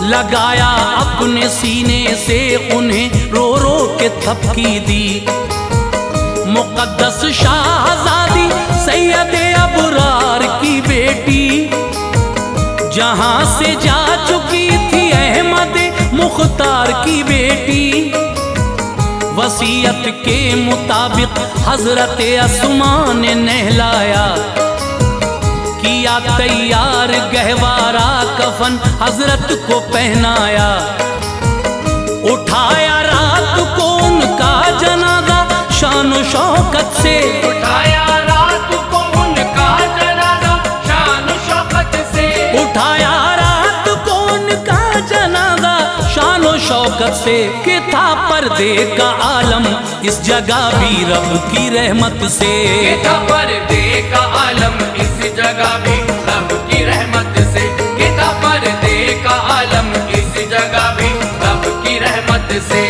लगाया अपने सीने से उन्हें रो रो के थपकी दी। मुक़द्दस शाहज़ादी सैयदे अबरार की बेटी, जहां से जा चुकी थी अहमद मुख्तार की बेटी। वसीयत के मुताबिक हजरत अस्मा ने नहलाया, किया तैयार गहवारा कफन हजरत को पहनाया। उठाया रात को उनका जनाजा शान शौकत से, उठाया रात को उनका जनाजा शान शौकत से, उठाया रात को उनका जनाजा शान शौकत से। कि था पर्दे का आलम इस जगह भी रब की रहमत से, कि था पर्दे का आलम इस जगह भी रब की रहमत से, कि था पर्दे का आलम इस जगह भी रब की रहमत से।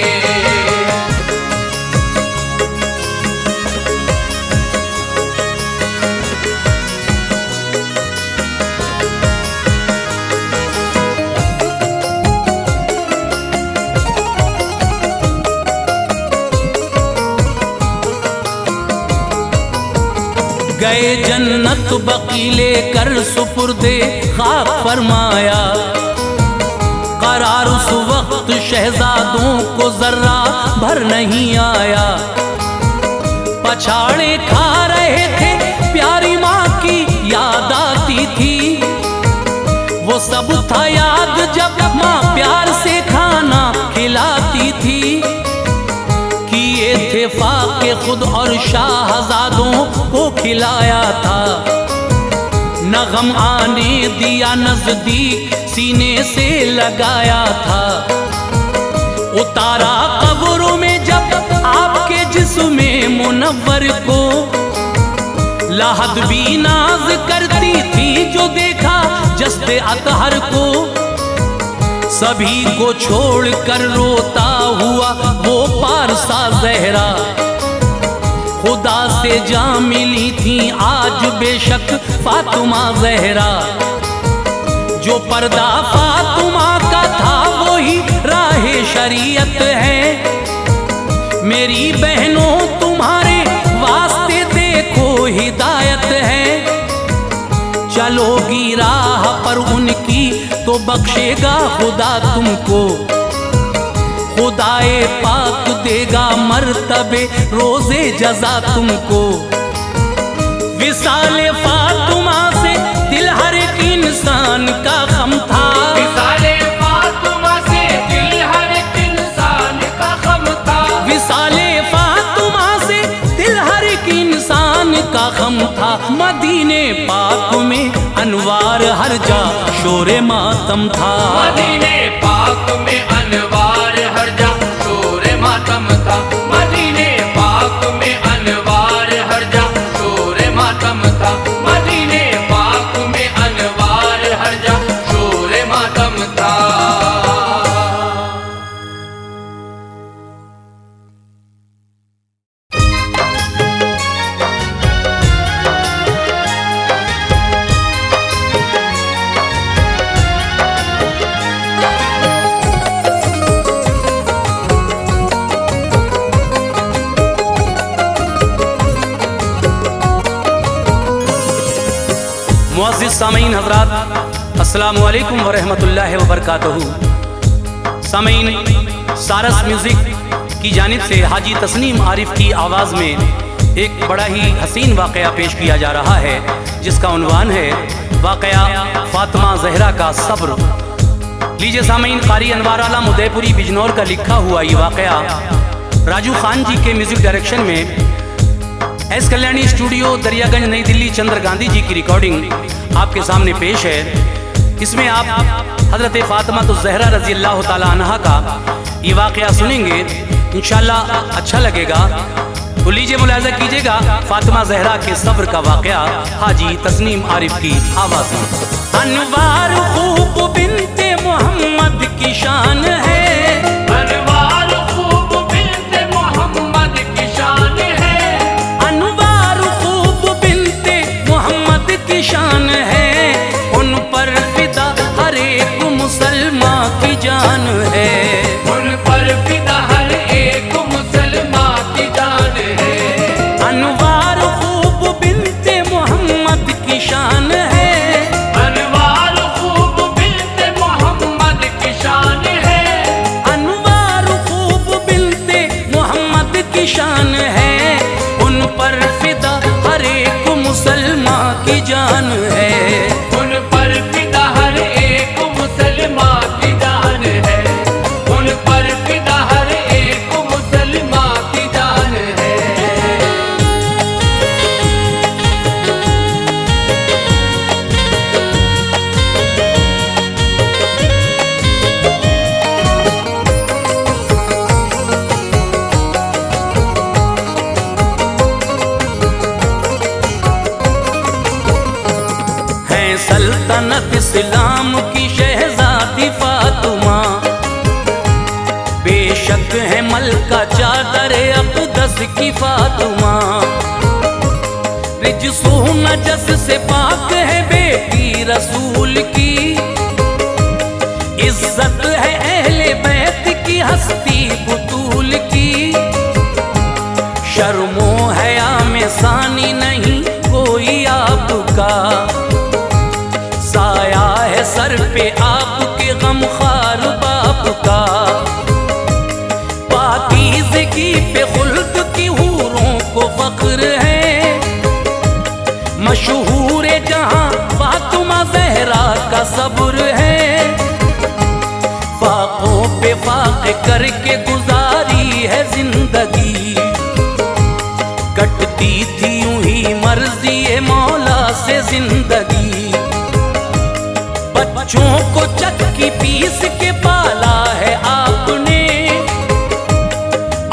गए जन्नत बकीले कर सुपुर्दे खाक फरमाया। करार उस वक्त शहजादों को जर्रा भर नहीं आया। पछाड़े खा रहे थे प्यारी माँ की याद आती थी, वो सब था याद जब माँ प्यार से खाना खिलाती थी। किए थे फाके खुद और शाहजादों को खिलाया था, न गम आने दिया नजदीक सीने से लगाया था। उतारा कब्रों में जब आपके जिस्म मुनव्वर को, लाहद भी नाज करती थी जो देखा जस्ते अतहर को। सभी को छोड़ कर रोता हुआ वो पारसा ज़हरा, खुदा से जा मिली थी आज बेशक फातिमा ज़हरा। जो पर्दा फातिमा का था वही राहे शरीयत है। मेरी बहनों तुम्हारे वास्ते देखो हिदायत है। चलोगी राह पर उनकी तो बख्शेगा खुदा तुमको, खुदाए पाक देगा मर्तबे रोजे जजा तुमको। विसाले फातिमा से दिल हर एक इंसान का गम था, विसाले फातिमा से दिल हर एक इंसान का गम था। विसाले फातिमा से दिल हर एक इंसान का गम था। मदीने पाक में अनवार हर जा शोरे मातम था, मदीने पाक में अनवार हर जा शोरे मातम था। मदीने पाक में अनवार हर जा शोरे मातम था। मदीने पाक में अनवार हर जा शोरे मातम था। मुअज़्ज़िज़ सामीन हज़रात, अस्सलामु अलैकुम वरहमतुल्लाहि वबरकातुहू। सामीन, सारस म्यूज़िक की जानिब से हाजी तस्नीम आरिफ की आवाज़ में एक बड़ा ही हसीन वाक़या पेश किया जा रहा है, जिसका उन्वान है वाक़या फ़ातिमा ज़हरा का सब्र। लीजिए सामीन, क़ारी अनवार आलम उदयपुरी बिजनौर का लिखा हुआ ये वाक़या राजू खान जी के म्यूज़िक डायरेक्शन में एस कल्याणी स्टूडियो दरियागंज नई दिल्ली चंद्र गांधी जी की रिकॉर्डिंग आपके सामने पेश है। इसमें आप हज़रत फ़ातिमा तो ज़हरा रज़ी अल्लाह ताला अन्हा का ये वाक़या सुनेंगे, इंशाअल्लाह अच्छा लगेगा। तो लीजिए मुलाज़ा कीजिएगा फ़ातिमा ज़हरा के सब्र का वाक़या हाजी तस्नीम आरिफ की आवाज़ में। अनवार खूब बिन्ते मोहम्मद की शान है, अनवार खूब बिन्ते मोहम्मद की शान है, अनवार खूब बिन्ते मोहम्मद की शान है, उन पर फिदा हर एक मुसलमान की जान है, उन पर फिदा हर एक मुसलमान की जान है। अनवार खूब बिन्ते मोहम्मद की शान है, अनवार खूब बिन्ते मोहम्मद की शान है, अनवार खूब बिन्ते मोहम्मद की शान है, उन पर फिदा हर एक मुसलमान की जान है, उन पर फिदा हर एक मुसलमान की जान है, उन पर फिदा हर एक मुसलमान की जान है। है सल्तनत इस्लाम की शहजादी फातिमा, बेशक है मलका चादर अक़दस की फातिमा, रिजसो नजस से पाक है बेटी रसूल की, इज्जत है अहले बैत की हस्ती बुतूल की, शर्मो हया में सानी नहीं कोई आपका, साया है सर पे आपके गमखार बाप का, पाकीज़गी पे खुल्द की हूरों को फख्र है, मशहूर जहां फातिमा ज़हरा का सब्र है, फाकों पे फाक़ करके गुजारी है जिंदगी, कटती थी यूं ही मर्ज़ी मौला से जिंदगी, बच्चों को चक्की पीस के पाला है आपने,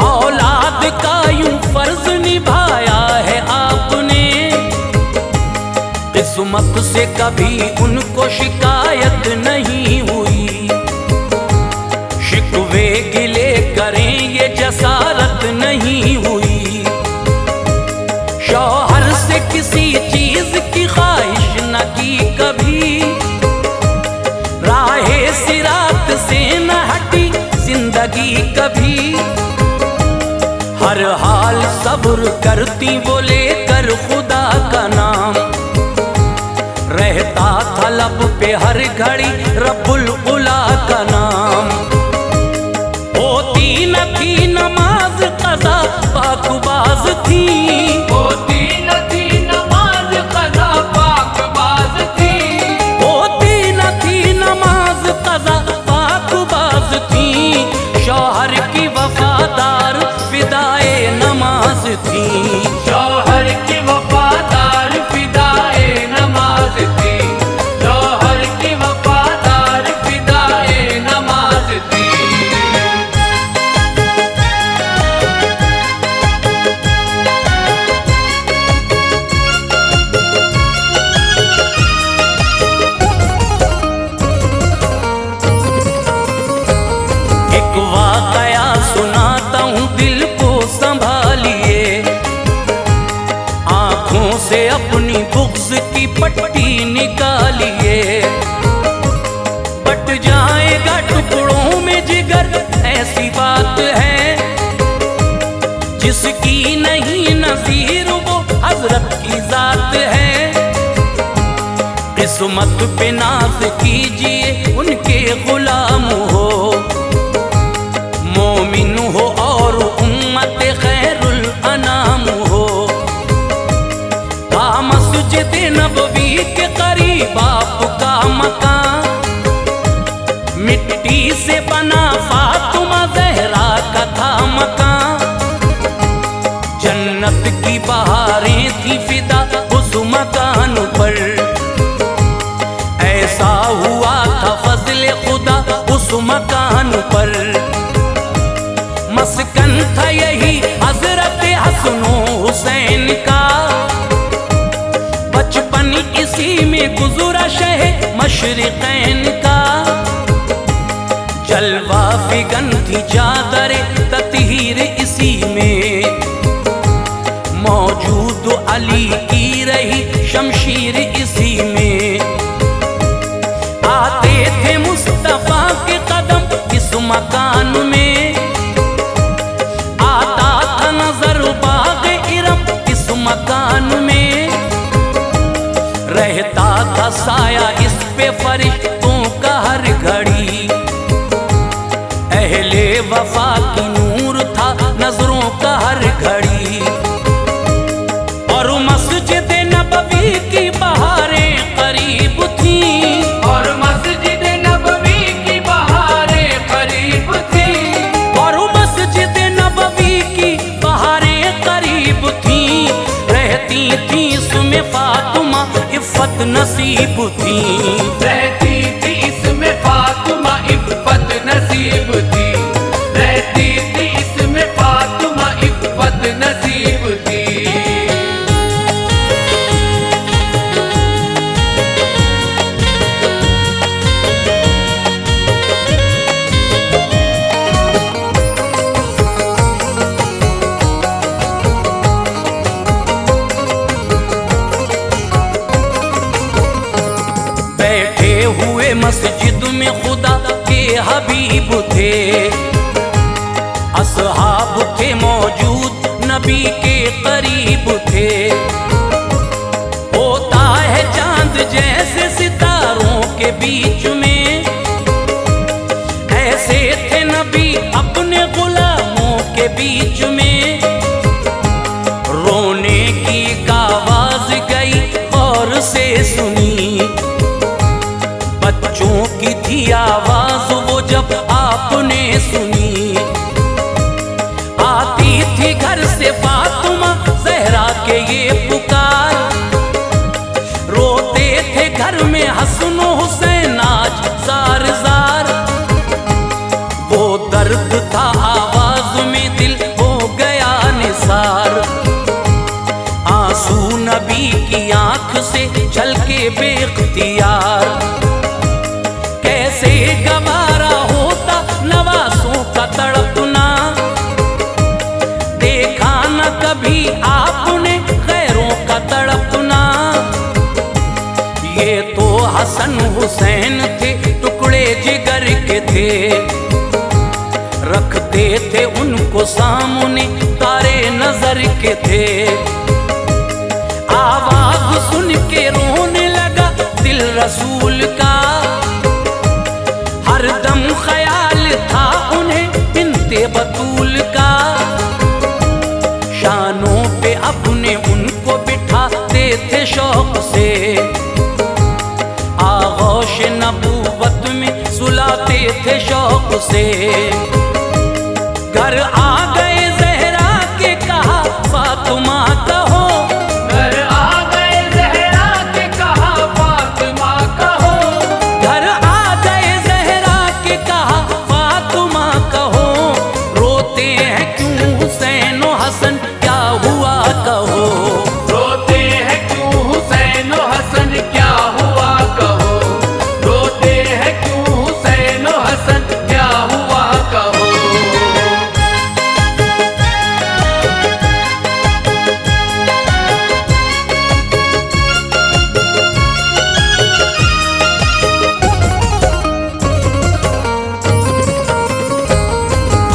औलाद का यूं फर्ज निभाया है आपने, किस्मत से कभी उनको शिकायत नहीं हुई, शिकवे गिले करें ये जसारत नहीं हुई, शौहर से किसी चीज की ख्वाहिश न की कभी, राहे सिरात से न हटी जिंदगी कभी, हर हाल सब्र करती वो लेकर खुदा का नाम, रहता था लब पे हर घड़ी रब्बुल उला का नाम, होती न थी नमाज कज़ा पाकबाज थी, होती न थी नमाज क़ज़ा पाकबाज थी, होती न थी नमाज कज़ा पाकबाज थी, शौहर की वफादार फिदाए नमाज थी, शौहर की वफादार फिदाए नमाज थी, शौहर की वफादार फिदाए नमाज थी। एक वाकया सुनाता हूँ दिल को संभालिए, आंखों से अपनी बुग़्ज़ की पट्टी निकालिए, बट जाएगा टुकड़ों में जिगर ऐसी बात है, जिसकी नहीं नज़ीर वो हज़रत की ज़ात है, किस्मत पे नाज़ कीजिए उनके गुलाम हो, मोमिन हो और उम्मत खैरुल अनाम हो, का मस्जिद नबवी के करीब आपका मकान, मिट्टी से बना फातिमा ज़हरा का था मकान, जन्नत की बहारें थी फिदा उस मकान पर, ऐसा हुआ मकान पर। मस्कन था यही हजरत हसन हुसैन का, बचपन इसी में गुजरा शह मशरिकैन का। जलवा फिगन थी चादर ततहीर इसी में, मौजूद अली की रही शमशीर इसी में। आते थे मुस्तफा के कदम इस मकान में, आता था नजर बाग इरम इस मकान में। रहता था साया इस पे फरिश्तों का हर घड़ी, अहले वफा की नूर था नजरों का हर घड़ी। और मस्जिद नबवी की बहारें करीब थी, और मस्जिद नबवी की बहारें करीब थी, और मस्जिद नबवी की बहारें करीब थी। रहती थी इसमें फातिमा इफ़्फ़त नसीब थी, रहती थी इसमें फातिमा इफ़्फ़त नसीब थी, रहती थी इसमें फातिमा इफ़्फ़त नसीब थी। बैठे हुए मस्जिद में खुदा के हबीब थे, असहाब थे मौजूद नबी के करीब थे। होता है चांद जैसे सितारों के बीच में, ऐसे थे नबी अपने गुलामों के बीच में। रोने की एक आवाज गई और से सुनी, बच्चों की थी आवाज वो जब आपने सुनी। आती थी घर से फातिमा ज़हरा के ये पुकार, रोते थे घर में हसन हुसैन आज ज़ार ज़ार। वो दर्द था आवाज में दिल हो गया निसार, आंसू नबी की आंख से छलके बेख्तियार। कैसे गवारा होता नवासों का तड़पना, देखा न कभी आपने गैरों का तड़पना। ये तो हसन हुसैन थे टुकड़े जिगर के थे, रखते थे उनको सामने तारे नजर के थे। आवाज सुन के रोने लगा दिल रसूल का, हरदम ख्याल था उन्हें बिन्ते बतूल का। शानों पे अपने उनको बिठाते थे शौक से, आगोश नबूवत में सुलाते थे शौक से। घर आ गए ज़हरा के कहा फातिमा कहो, घर आ गए ज़हरा के कहा फातिमा कहो, घर आ गए ज़हरा के कहा फातिमा कहो। रोते हैं क्यों हुसैन और हसन क्या हुआ कहो, रोते हैं क्यों हुसैन और हसन क्या हुआ कहो, रोते हैं क्यों हुसैन और हसन क्या हुआ कहो।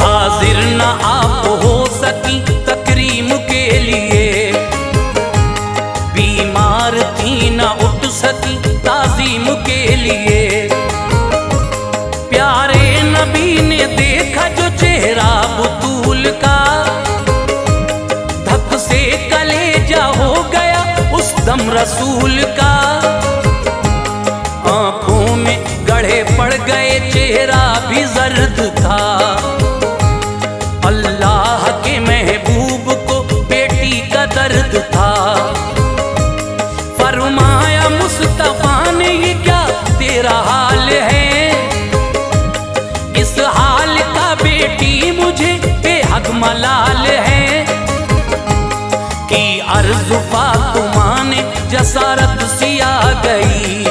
हाजिर न आप हो सकी तकरीम के लिए, बीमार थी न उठ सकी ताजीम के लिए। प्यारे नबी ने देखा जो चेहरा बुतूल का, धक से कलेजा हो गया उस दम रसूल का। आंखों में गढ़े पड़ गए चेहरा भी जर्द था, अल्लाह के महबूब को बेटी का दर्द था। फरमाया मुस्तफा ने ये क्या तेरा हाल है, इस मलाल है कि अर्ज फातिमा ने जसारत सिया गई।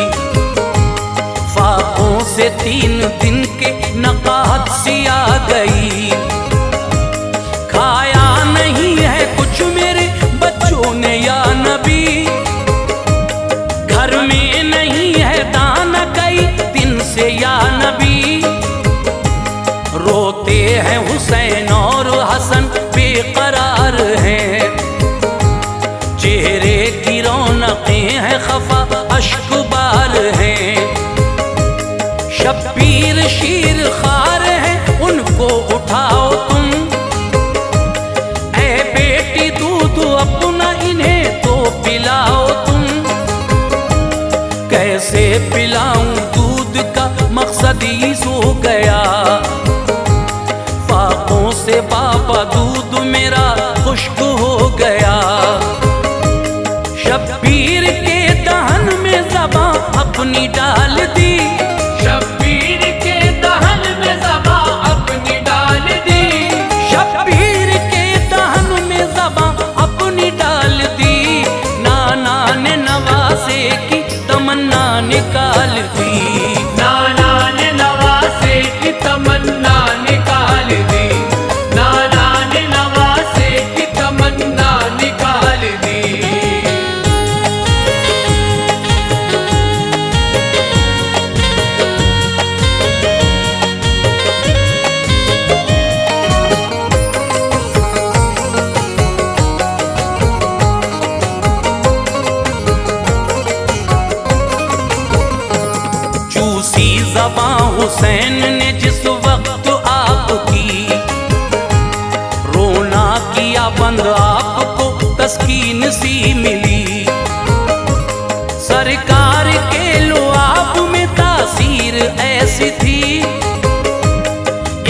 फाकों से 3 दिन के नकाहत सिया गई। खाया नहीं है कुछ मेरे बच्चों ने या नबी, घर में नहीं है दाना कई दिन से या नबी। रोते हैं हुसैन और हसन बेकरार हैं, चेहरे की रौनकें हैं खफा अश्कबार हैं। शब्बीर शीर खार हैं उनको उठाओ तुम, ऐ बेटी दूध अपना इन्हें तो पिलाओ तुम। कैसे पिलाऊं दूध का मकसद ही सो गया, फाकों से बाबा दूध मेरा खुश्क हो गया। शब्बीर के दहन में ज़बां अपनी डाल दी, शब्बीर के दहन में ज़बां अपनी डाल दी, शब्बीर के दहन में ज़बां अपनी डाल दी। नाना ने नवासे की तमन्ना निकाल दी, नाना ने नवासे की तमन्ना निकाल दी, नाना ने नवासे की तमन्ना निकाल दी। चूसी ज़बां हुसैन ने जिस वक्त आपकी, रोना किया बंद आपको तस्कीन सी मिली। सरकार के लुआब में तासीर ऐसी थी,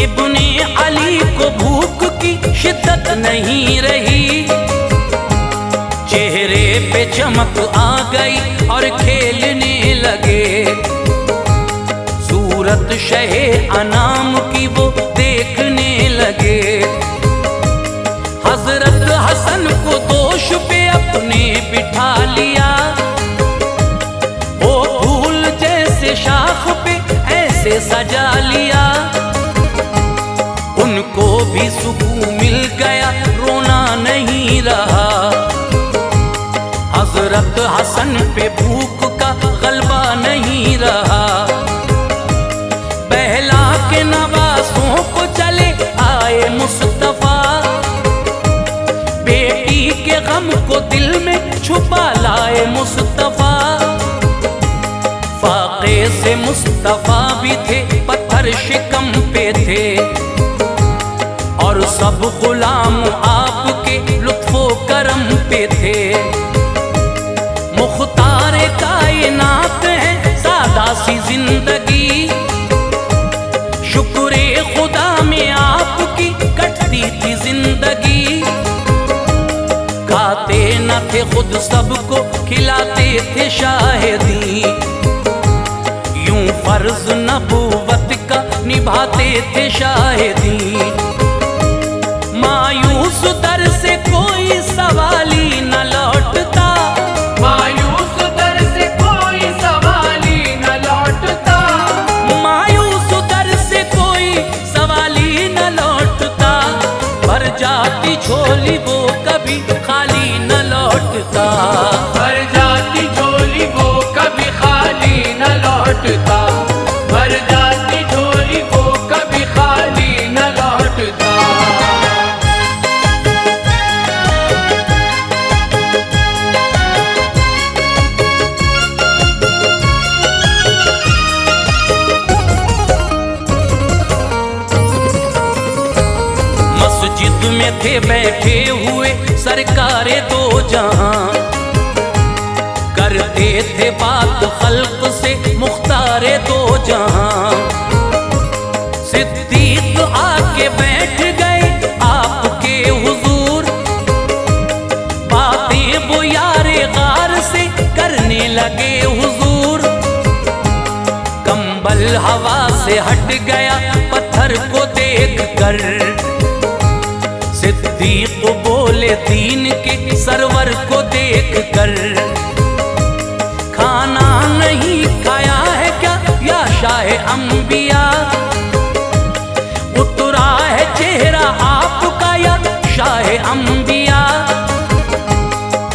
इब्ने अली को भूख की शिद्दत नहीं रही। चेहरे पे चमक आ गई और खेलने लगे, सूरत शहे अनाम की वो देखने लगे। हजरत हसन को दोष पे अपने बिठा लिया, ओ फूल जैसे शाख पे ऐसे सजा लिया। उनको भी सुकून मिल गया, रोना नहीं रहा। हजरत हसन पे भूख का गलबा नहीं रहा। बहला के नवासों को चले आए मुस्तफा, बेटी के गम को दिल में छुपा लाए मुस्तफा। फाके से मुस्तफा भी थे, पत्थर शिकम पे थे, और सब गुलाम आपके लुत्फो करम पे थे। मुख्तार कायनात है सादा सी जिंदगी, शुक्रे खुदा में आपकी कटती थी जिंदगी। खाते न थे खुद सबको खिलाते थे शाहिदी, यूं फर्ज नबूवत का निभाते थे शाहिदी। मायूस दर से कोई सवाली न लौटता, मायूस दर से कोई सवाली न लौटता, मायूस दर से कोई सवाली न लौटता। भर जाती झोली वो कभी खाली न लौटता, भर जाती झोली वो कभी खाली न लौटता, भर जाती झोली वो कभी खाली न लौटता। मस्जिद में थे बैठे हुए सरकारे दो जहां, करते थे बात खल्क से मुख्तारे दो जहां। सिद्दीक आके बैठ गए आपके हुजूर, बातें वो यारे गार से करने लगे हुजूर। कंबल हवा से हट गया पत्थर को देख कर, देख कर, खाना नहीं खाया है क्या या शाह अंबिया? उतरा है चेहरा आपका या शाह अंबिया?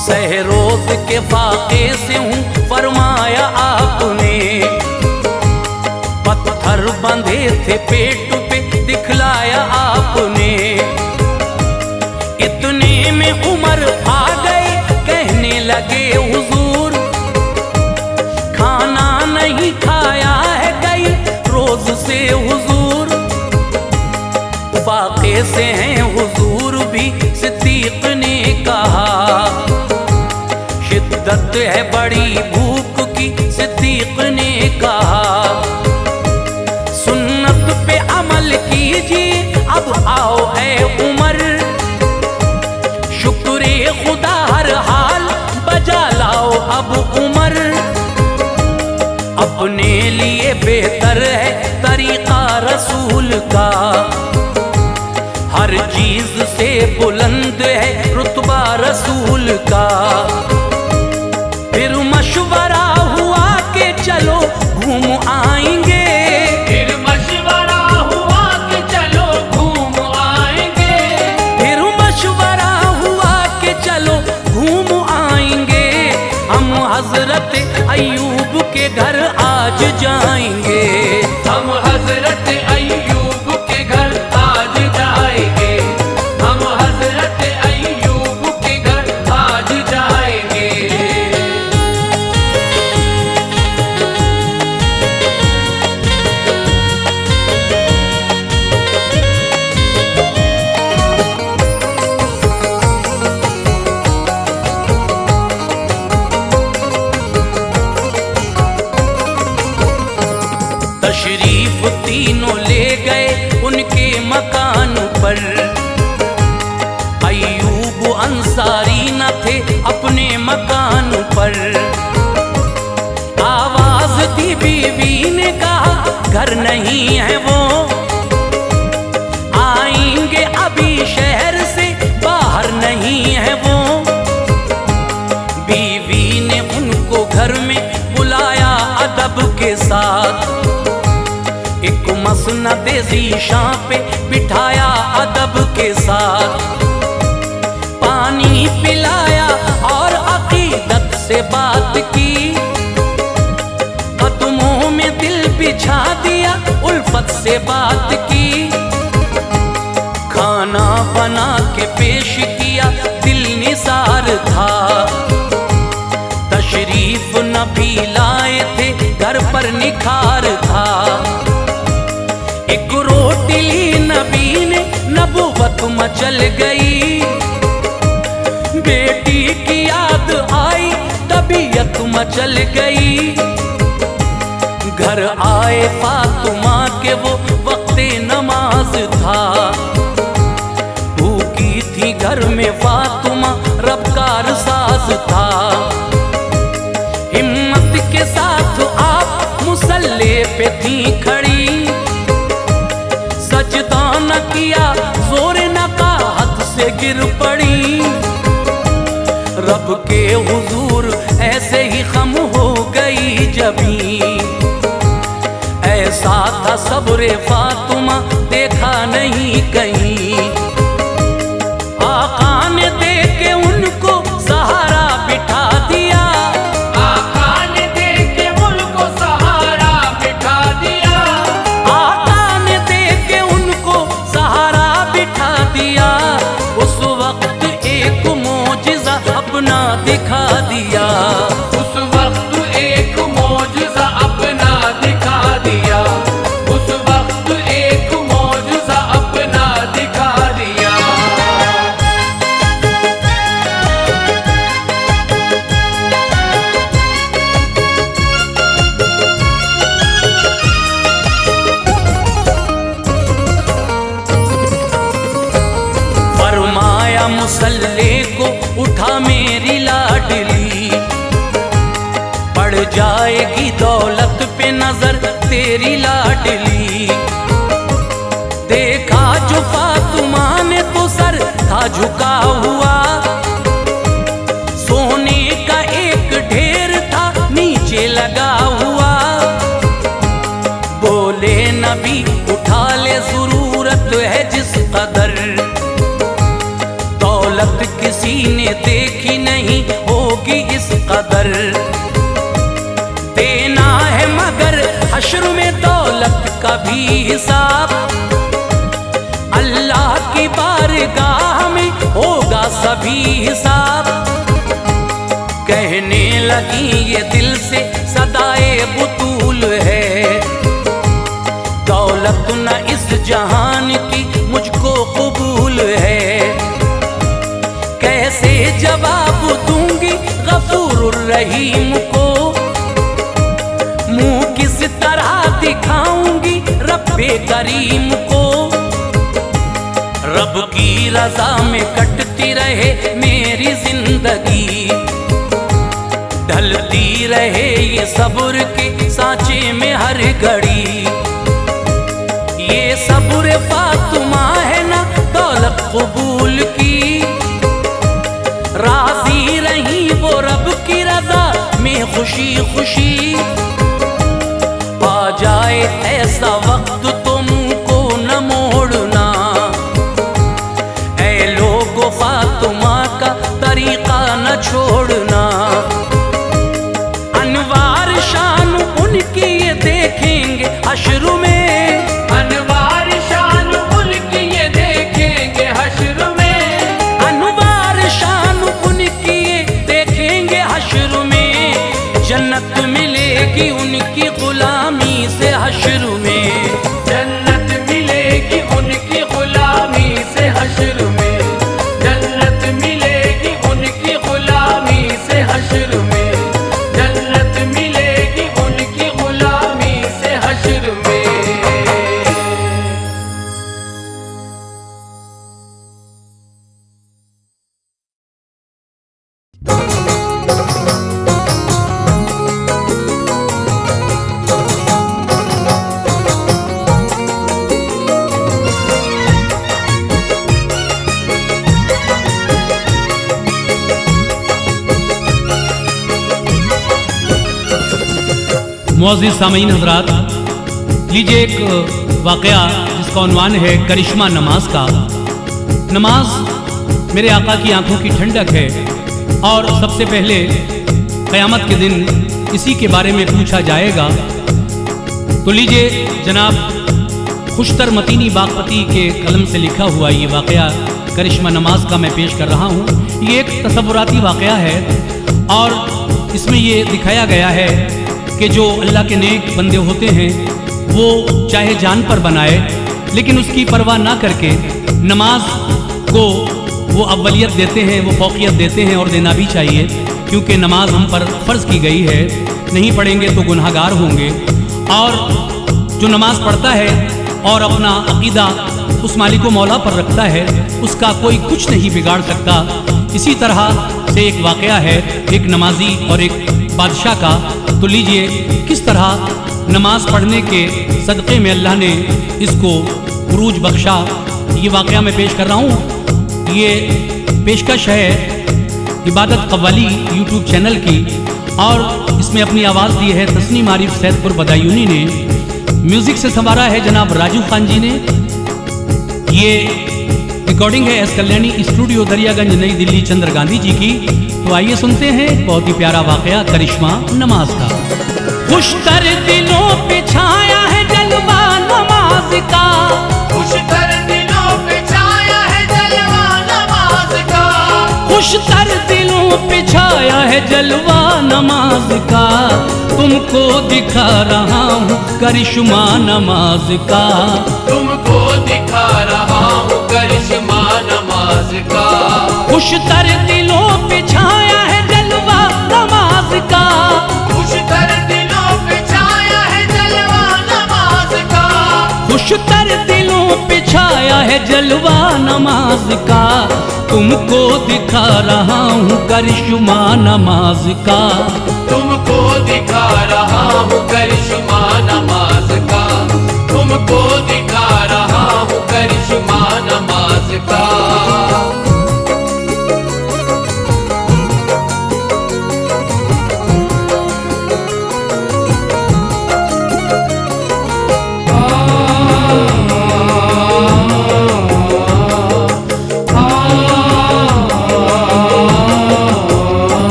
सहरोज के फाके से हूँ फरमाया आपने, पत्थर बंधे थे पेट पे दिखलाया आपने। इतने में उमर आ गए, कहने लगे हुजूर, खाना नहीं खाया है कई रोज से हुजूर। फाके से हैं हुजूर भी, सिद्दीक ने कहा, शिद्दत है बड़ी भूख की, सिद्दीक ने कहा। सुन्नत पे अमल कीजिए अब आओ ऐ उमर, शुक्रे खुदा हर हाल बजा लाओ अब उमर। अपने लिए बेहतर है तरीका रसूल का, हर चीज से बुलंद है रुतबा रसूल का। फिर मशवरा हुआ कि चलो घूम आएंगे, फिर मशवरा हुआ कि चलो घूम आएंगे, फिर मशवरा हुआ कि चलो घूम आएंगे। हम हजरत अय्यूब के घर आज जाएंगे, हम हजरत अय्यूब के घर आज जाएंगे, हम हजरत अय्यूब के घर आज जाएंगे। तशरीफ तीनों ले गए उनके मकान पर। अय्यूब अंसारी न थे अपने मकान पर। आवाज दी बीवी ने कहा घर नहीं है वो, आएंगे अभी शहर से बाहर नहीं है वो। बीवी ने उनको घर में बुलाया अदब के साथ, एक मसनद ज़ीशां पे बिठाया अदब के साथ। पानी पिलाया और अकीदत से बात की, कदमों में दिल बिछा दिया उल्फत से बात की। खाना बना के पेश किया दिल निसार था, तशरीफ नबी लाए थे घर पर निखार था। एक रोटी ली नबी ने नबुवत मचल गई, बेटी की याद आई तबीयत मचल गई। घर आए फातिमा के वो वक्ते नमाज था, भूखी थी घर में फातिमा रबकार साज था। हिम्मत के साथ आप मुसल्ले पे थी खड़ी, सजदा न किया जोर न का हाथ से गिर पड़ी। रब के हुजूर ऐसे ही खम हो गई जबी, ऐसा था सब्र फातिमा देखा नहीं कहीं। आका ने दे के उनको सहारा बिठा दिया, आका ने दे के उनको सहारा बिठा दिया, आका ने दे के उनको सहारा बिठा दिया। उस वक्त एक मोजिज़ा अपना दिखा दिया, उस वक्त एक मौजज़ा अपना दिखा दिया, उस वक्त एक मौजज़ा अपना दिखा दिया। फरमाया मुसल्ले को उठा मेरी लाडली, पड़ जाएगी दौलत पे नजर तेरी लाडली। देखा जो फातिमा ने तो सर था झुका हुआ, सोने पर। देना है मगर हश्र में दौलत का भी हिसाब, अल्लाह की बारगाह में होगा सभी हिसाब। कहने लगी ये दिल से सदाए बुतूल है, दौलत न इस जहान की मुझको कबूल है। कैसे जवाब दूंगी गफूर रहीम को, मुंह किस तरह दिखाऊंगी रब्बे करीम को। रब की रजा में कटती रहे मेरी जिंदगी, ढलती रहे ये सब्र के सांचे में हर घड़ी। ये सब्र फातिमा है ना दौलत कबूल की, राजी रही वो रब की रजा में खुशी खुशी। आ जाए ऐसा वक्त तो मुंह को न मोड़ना, ऐ लोगो फातिमा का तरीका न छोड़ना। अनवार शान उनकी ये देखेंगे हश्र में, अनवार शान उनकी ये देखेंगे हश्र में। अनवार शान उनकी ये देखेंगे हश्र में, जन्नत मिलेगी उनकी गुलामी से हश्र में। जन्नत मिलेगी उनकी गुलामी से हश्र में, जन्नत मिलेगी उनकी गुलामी से हश्र में, जन्नत मिलेगी उनकी गुलामी से हश्र में। मुअज़्ज़िज़ सामीन हज़रात, लीजिए एक वाक़या जिसका उन्वान है करिश्मा नमाज का। नमाज मेरे आका की आंखों की ठंडक है और सबसे पहले क़यामत के दिन इसी के बारे में पूछा जाएगा। तो लीजिए जनाब खुशतर मतीनी बागपती के कलम से लिखा हुआ ये वाक़या करिश्मा नमाज का मैं पेश कर रहा हूँ। ये एक तसव्वुराती वाक़या है और इसमें ये दिखाया गया है कि जो अल्लाह के नेक बंदे होते हैं वो चाहे जान पर बनाए लेकिन उसकी परवाह ना करके नमाज को वो अव्वलियत देते हैं, वो फौकियत देते हैं और देना भी चाहिए, क्योंकि नमाज हम पर फ़र्ज़ की गई है। नहीं पढ़ेंगे तो गुनहगार होंगे। और जो नमाज पढ़ता है और अपना अक़ीदा उस मालिक व मौला पर रखता है उसका कोई कुछ नहीं बिगाड़ सकता। इसी तरह से एक वाक़या है एक नमाजी और एक बादशाह का। तो लीजिए किस तरह नमाज पढ़ने के सदक़े में अल्लाह ने इसको उरूज बख्शा, ये वाक़या मैं पेश कर रहा हूँ। ये पेशकश है इबादत कव्वाली यूट्यूब चैनल की और इसमें अपनी आवाज़ दी है तस्नीम आरिफ सैदपुर बदायूनी ने। म्यूज़िक से संवारा है जनाब राजू खान जी ने। ये रिकॉर्डिंग है एस कल्याणी स्टूडियो दरियागंज नई दिल्ली चंद्र गांधी जी की। तो आइए सुनते हैं बहुत ही प्यारा वाक़या करिश्मा नमाज का। खुशतर दिलों पे छाया है जलवा नमाज का, खुशतर दिलों पे छाया है जलवा नमाज का, खुशतर दिलों पे छाया है जलवा नमाज का। तुमको दिखा रहा हूँ करिश्मा नमाज का, तुमको दिखा रहा हूँ करिश्मा नमाज का। खुशतर दिलों पे छाया है जलवा नमाज का, खुशतर दिलों पे छाया है जलवा नमाज का, खुशतर दिलों पे छाया है जलवा नमाज का। तुमको दिखा रहा हूँ करिश्मा नमाज का, तुमको दिखा रहा हूँ करिश्मा नमाज का, तुमको दिखा रहा हूँ करिश्मा नमाज का।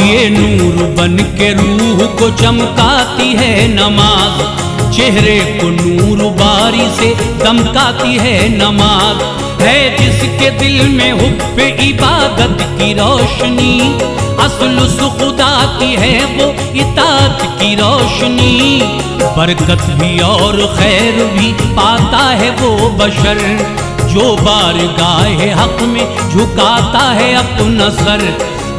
ये नूर बन के रूह को चमकाती है नमाज, चेहरे को नूर बारी से दमकाती है नमाज। है जिसके दिल में हुब्बे इबादत की रोशनी, असल खुदा की है वो इताअत की रोशनी। बरकत भी और खैर भी पाता है वो बशर, जो बारगाह हक में झुकाता है अपना सर।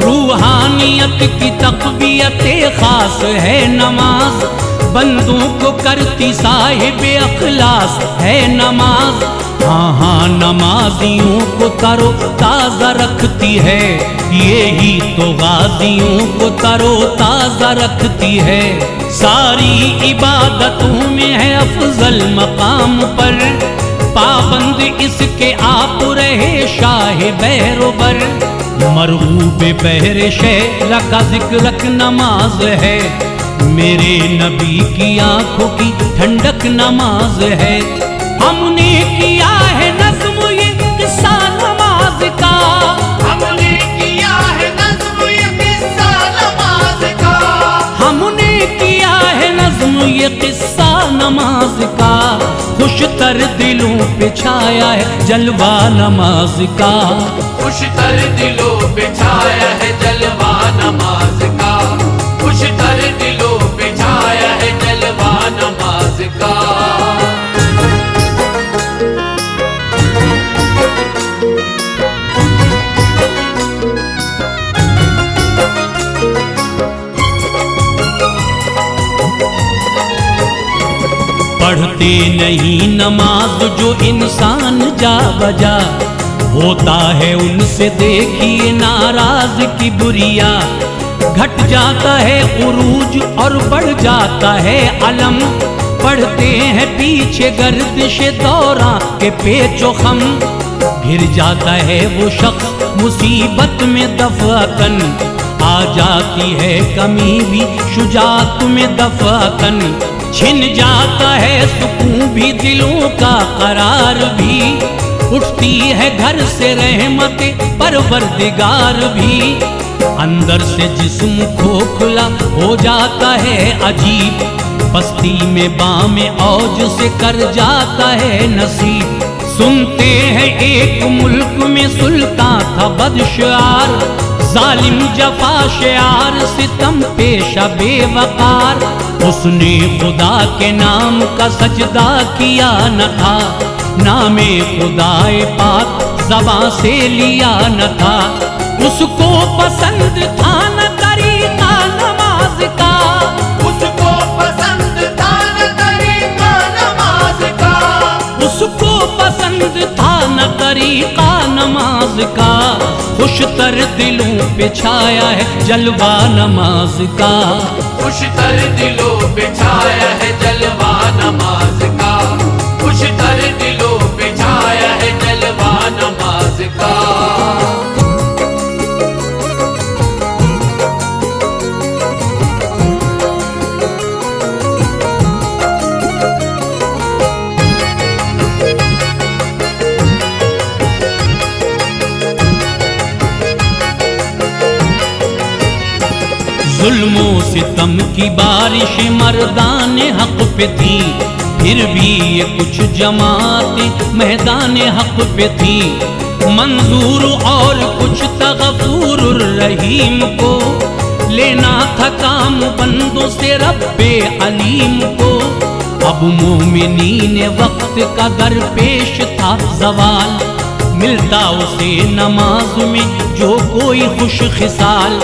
रूहानियत की तक़वियत खास है नमाज, बंदों को करती साहिब अखलास है नमाज। हाँ हाँ नमाजियों को तरो ताज़ा रखती है, यही तो गाजियों को तरो ताज़ा रखती है। सारी इबादतों में है अफजल मकाम पर, पाबंद इसके आप रहे शाह बैरोबर। मरगूब बहर शहर का जिक्र नमाज है, मेरे नबी की आंखों की ठंडक नमाज है। हमने किया है नज़्म ये किस्सा नमाज का, हमने किया है नज़्म ये किस्सा नमाज का, हमने किया है नज़्म ये किस्सा नमाज का। खुशतर दिलों पे छाया है जलवा नमाज का, खुशतर दिलों पे छाया है जलवा नमाज का, खुशतर दिलों पे छाया है जलवा नमाज का। पढ़ते नहीं नमाज जो इंसान जा बजा, होता है उनसे देखिए नाराज की बुरिया। घट जाता है उरूज और बढ़ जाता है अलम, पढ़ते हैं पीछे गर्दिश दौरा के पेचो खम। घिर जाता है वो शख्स मुसीबत में दफातन, आ जाती है कमी भी शुजात में दफातन। छिन जाता है सुकून भी दिलों का करार भी, उठती है घर से रहमत परवरदिगार भी। अंदर से जिस्म खोखला हो जाता है अजीब, बस्ती में बामे औज से कर जाता है नसीब। सुनते हैं एक मुल्क में सुल्तान था बदशार, जालिम जफा शेयार सितम पेशा बेवकार। उसने खुदा के नाम का सजदा किया न था, नामे खुदाए पाक ज़बां से लिया न था। उसको पसंद था न तरीका नमाज का, उसको पसंद था न तरीका नमाज का, उसको पसंद था न तरीका नमाज का। खुशतर दिलों पे छाया है जलवा नमाज का, खुशतर दिलों पे छाया है जलवा नमाज का, खुशतर दिलों पे छाया है जलवा नमाज का। जुल्मों सितम की बारिश मर्दान हक पे थी, फिर भी ये कुछ जमातें मैदान हक पे थी। मंजूर और कुछ तगफूर रहीम को, लेना था काम बंदों से रब्बे अलीम को। अब मोमिनीन वक्त का दरपेश था सवाल, मिलता उसे नमाज में जो कोई खुश खिसाल।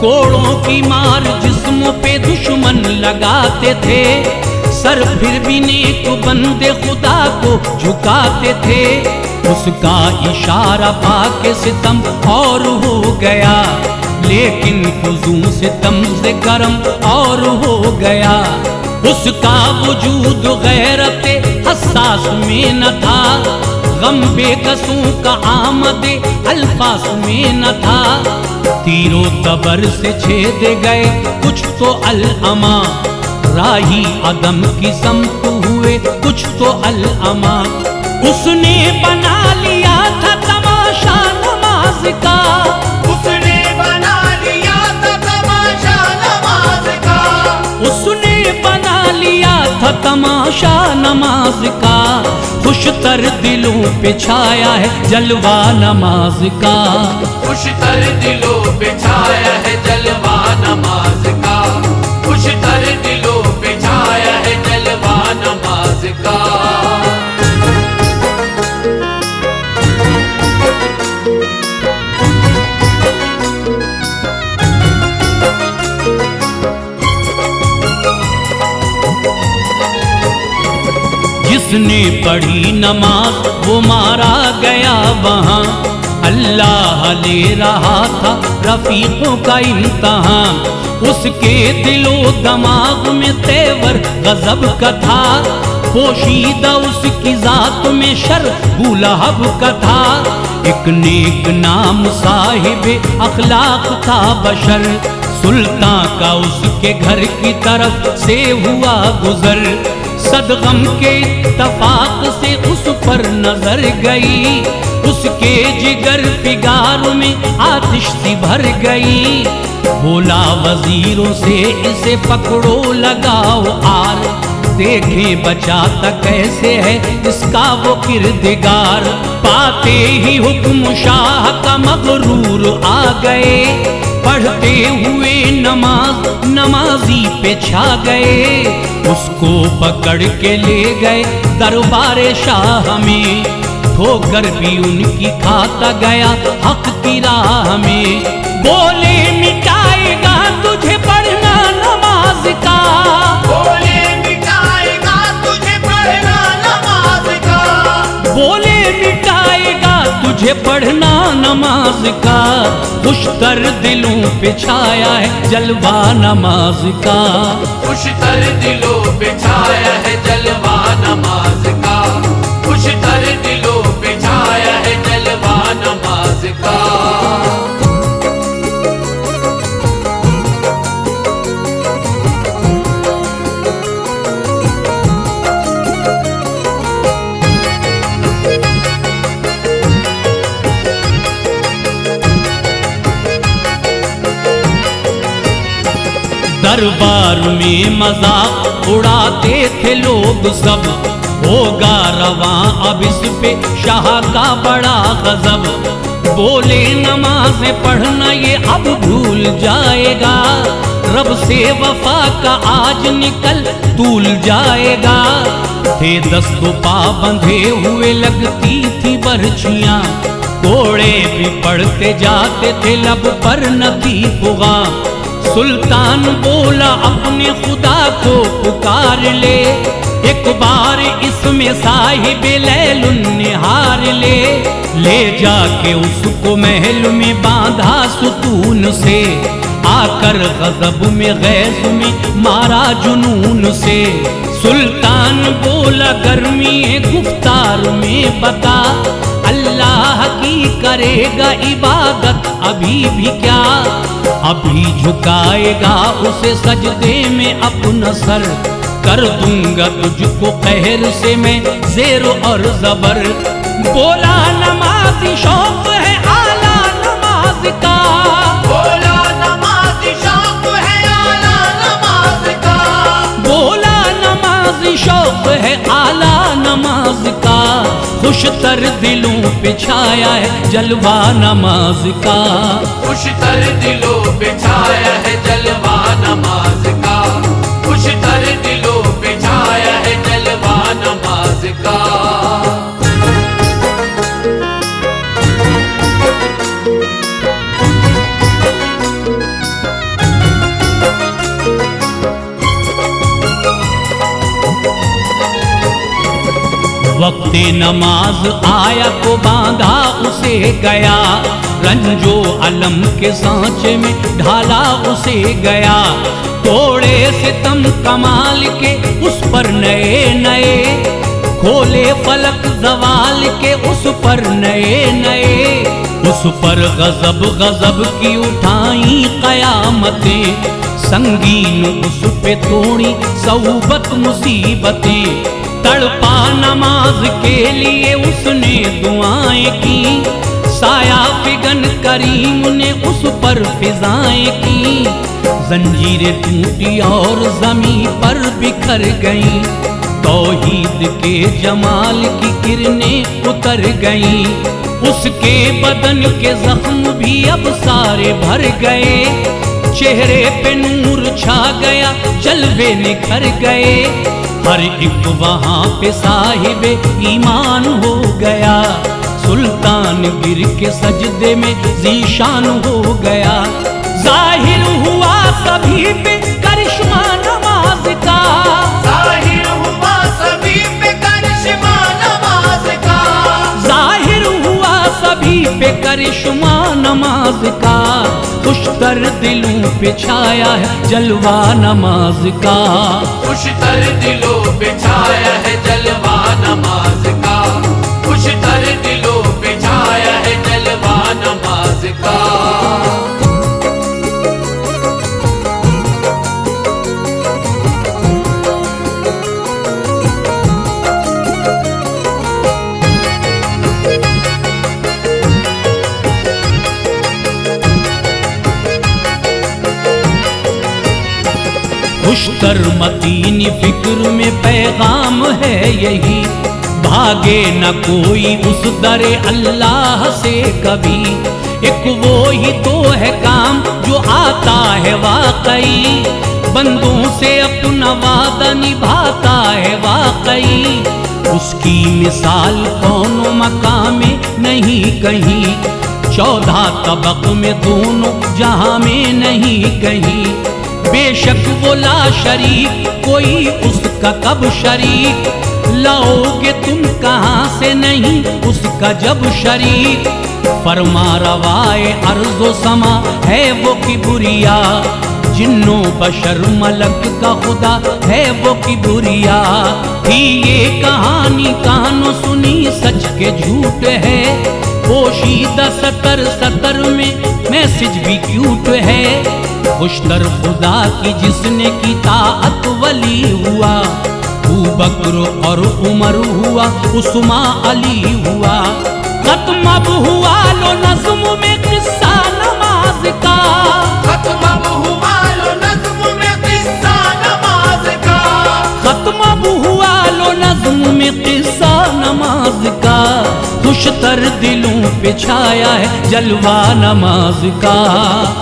कोड़ों की मार जिस्मों पे दुश्मन लगाते थे, सर फिर भी नेक बंदे खुदा को झुकाते थे। उसका इशारा पाके सितम और हो गया, लेकिन फुजू सितम से गरम और हो गया। उसका वजूद गैरते हसास में न था, गम बेकसों का आमदे अल्फास में न था। तीरों तबर से छेद गए कुछ तो अल-अमा, राही अदम की समत हुए कुछ तो अल-अमा। उसने बना लिया था तमाशा नमाज का, उसने बना लिया था तमाशा नमाज का, खुशतर दिलों पे छाया है जलवा नमाज का। खुशतर दिलों पे छाया है जलवा नमाज का, खुशतर दिलों पे छाया है जलवा नमाज का। जिसने पढ़ी नमाज वो मारा गया वहाँ, अल्लाह ले रहा था रफीकों का इम्तहान। उसके दिलो दमाग में तेवर गजब का था, पोशीदा उसकी जात में शर बुलहब का था। एक नेक नाम साहिबे अखलाक था बशर, सुल्तान का उसके घर की तरफ से हुआ गुजर। सदगम के इत्तफाक से उस पर नजर गई, उसके जिगर फिगार में आतिश सी भर गई। बोला वजीरों से इसे पकड़ो लगाओ आर, देखे बचाता कैसे है इसका वो किरदगार। पाते ही हुक्म शाह का मगरूर आ गए, पढ़ते हुए नमाज नमाजी पे छा गए। उसको पकड़ के ले गए दरबारे शाह में, ठोकर भी उनकी खाता गया हक की राह में। बोले मिटाएगा तुझे पढ़ना नमाज का, बोले मिटाएगा तुझे पढ़ना नमाज का, बोले मिटाएगा तुझे पढ़ना नमाज का। खुशतर दिलों पे छाया है जलवा नमाज का, खुशतर दिलों पे छाया है जलवा नमाज का, खुशतर दिलों पे छाया है जलवा नमाज का। दरबार में मजाक उड़ाते थे लोग सब, होगा रवां अब इस पे शाह का बड़ा गजब। बोले नमाज़ें पढ़ना ये अब भूल जाएगा, रब से वफा का आज निकल तूल जाएगा। थे दस्तों पा बंधे हुए लगती थी बरछियाँ, कोड़े भी पढ़ते जाते थे लब पर न थी फुगा। सुल्तान बोला अपने खुदा को पुकार ले, एक बार इसमें साहिब लैलुन निहार ले। ले जाके उसको महल में बांधा सुतून से, आकर गजब में गैस में मारा जुनून से। सुल्तान बोला गर्मी गुफ्तार में बता, अल्लाह की करेगा इबादत अभी भी क्या। अभी झुकाएगा उसे सजदे में अपना सर, कर दूंगा तुझको कहर से मैं ज़ेर और ज़बर। बोला नमाज़ी शौक है आला नमाज का, बोला नमाज़ी शौक है आला नमाज का, बोला नमाज़ी शौक है आला नमाज का। खुशतर दिलों पे छाया है जलवा नमाज का, खुशतर दिलों पे छाया है जलवा नमाज का, खुशतर दिलों पे छाया है जलवा नमाज का। वक्ते नमाज आया तो बांधा उसे गया, रंजो अलम के सांचे में ढाला उसे गया। तोड़े सितम कमाल के उस पर नए नए, खोले फलक जवाल के उस पर नए नए। उस पर गजब गजब की उठाई कयामतें, संगीन उस पे थोड़ी सौबत मुसीबतें। तड़पा नमाज के लिए उसने दुआएं की, साया फिगन करीम ने उस पर फिजाएं की। जंजीरें टूटी और जमीन पर बिखर गईं, तौहीद के जमाल की किरणें उतर गईं, उसके बदन के जख्म भी अब सारे भर गए, चेहरे पे नूर छा गया, जलवे निखर गए, हर एक वहाँ पे साहिब ईमान हो गया, सुल्तान गिर के सजदे में ज़ीशान हो गया। जाहिर हुआ सभी पे करिश्मा नमाज का, जाहिर हुआ सभी पे करिश्मा नमाज का, जाहिर हुआ सभी पे करिश्मा नमाज का, खुशतर दिलों पे छाया है जलवा नमाज का, खुशतर दिलों पे छाया है जलवा नमाज का, खुशतर दिलों पे छाया है जलवा नमाज का। खुशतर मतीनी फिक्र में पैगाम है यही, भागे न कोई उस दरे अल्लाह से कभी, एक वो ही तो है काम जो आता है वाकई, बंदों से अपना वादा निभाता है वाकई, उसकी मिसाल कौनो मकाम में नहीं कहीं, 14 तबक में दोनों जहां में नहीं कहीं, बेशक वो ला शरीक कोई उसका कब शरीक, लाओगे तुम कहाँ से नहीं उसका जब शरीक, फरमा रवाए अर्ज़ो समा है वो किबरिया, जिन्नो बशर मलक का खुदा है वो किबरिया, ही ये कहानी कानों सुनी सच के झूठ है, पोशीदा सतर सतर में मैसेज भी क्यूट है, खुशतर खुदा की जिसने की ताअत वली हुआ, अबू बकर और उमर हुआ, उस्मा अली हुआ, खत्म अब हुआ लो नज़्म में किस्सा नमाज का, खत्म अब हुआ लो नज़्म में किस्सा नमाज का, खत्म अब हुआ लो नज़्म में किस्सा नमाज का, खुशतर दिलों पे छाया है जलवा नमाज का,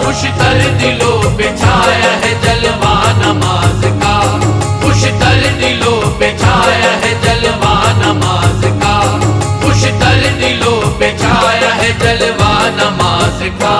खुशतर दिलों पे छाया है जलवा नमाज का, खुशतर दिलों पे छाया है जलवा नमाज का, खुशतर दिलों पे छाया है जलवा नमाज का।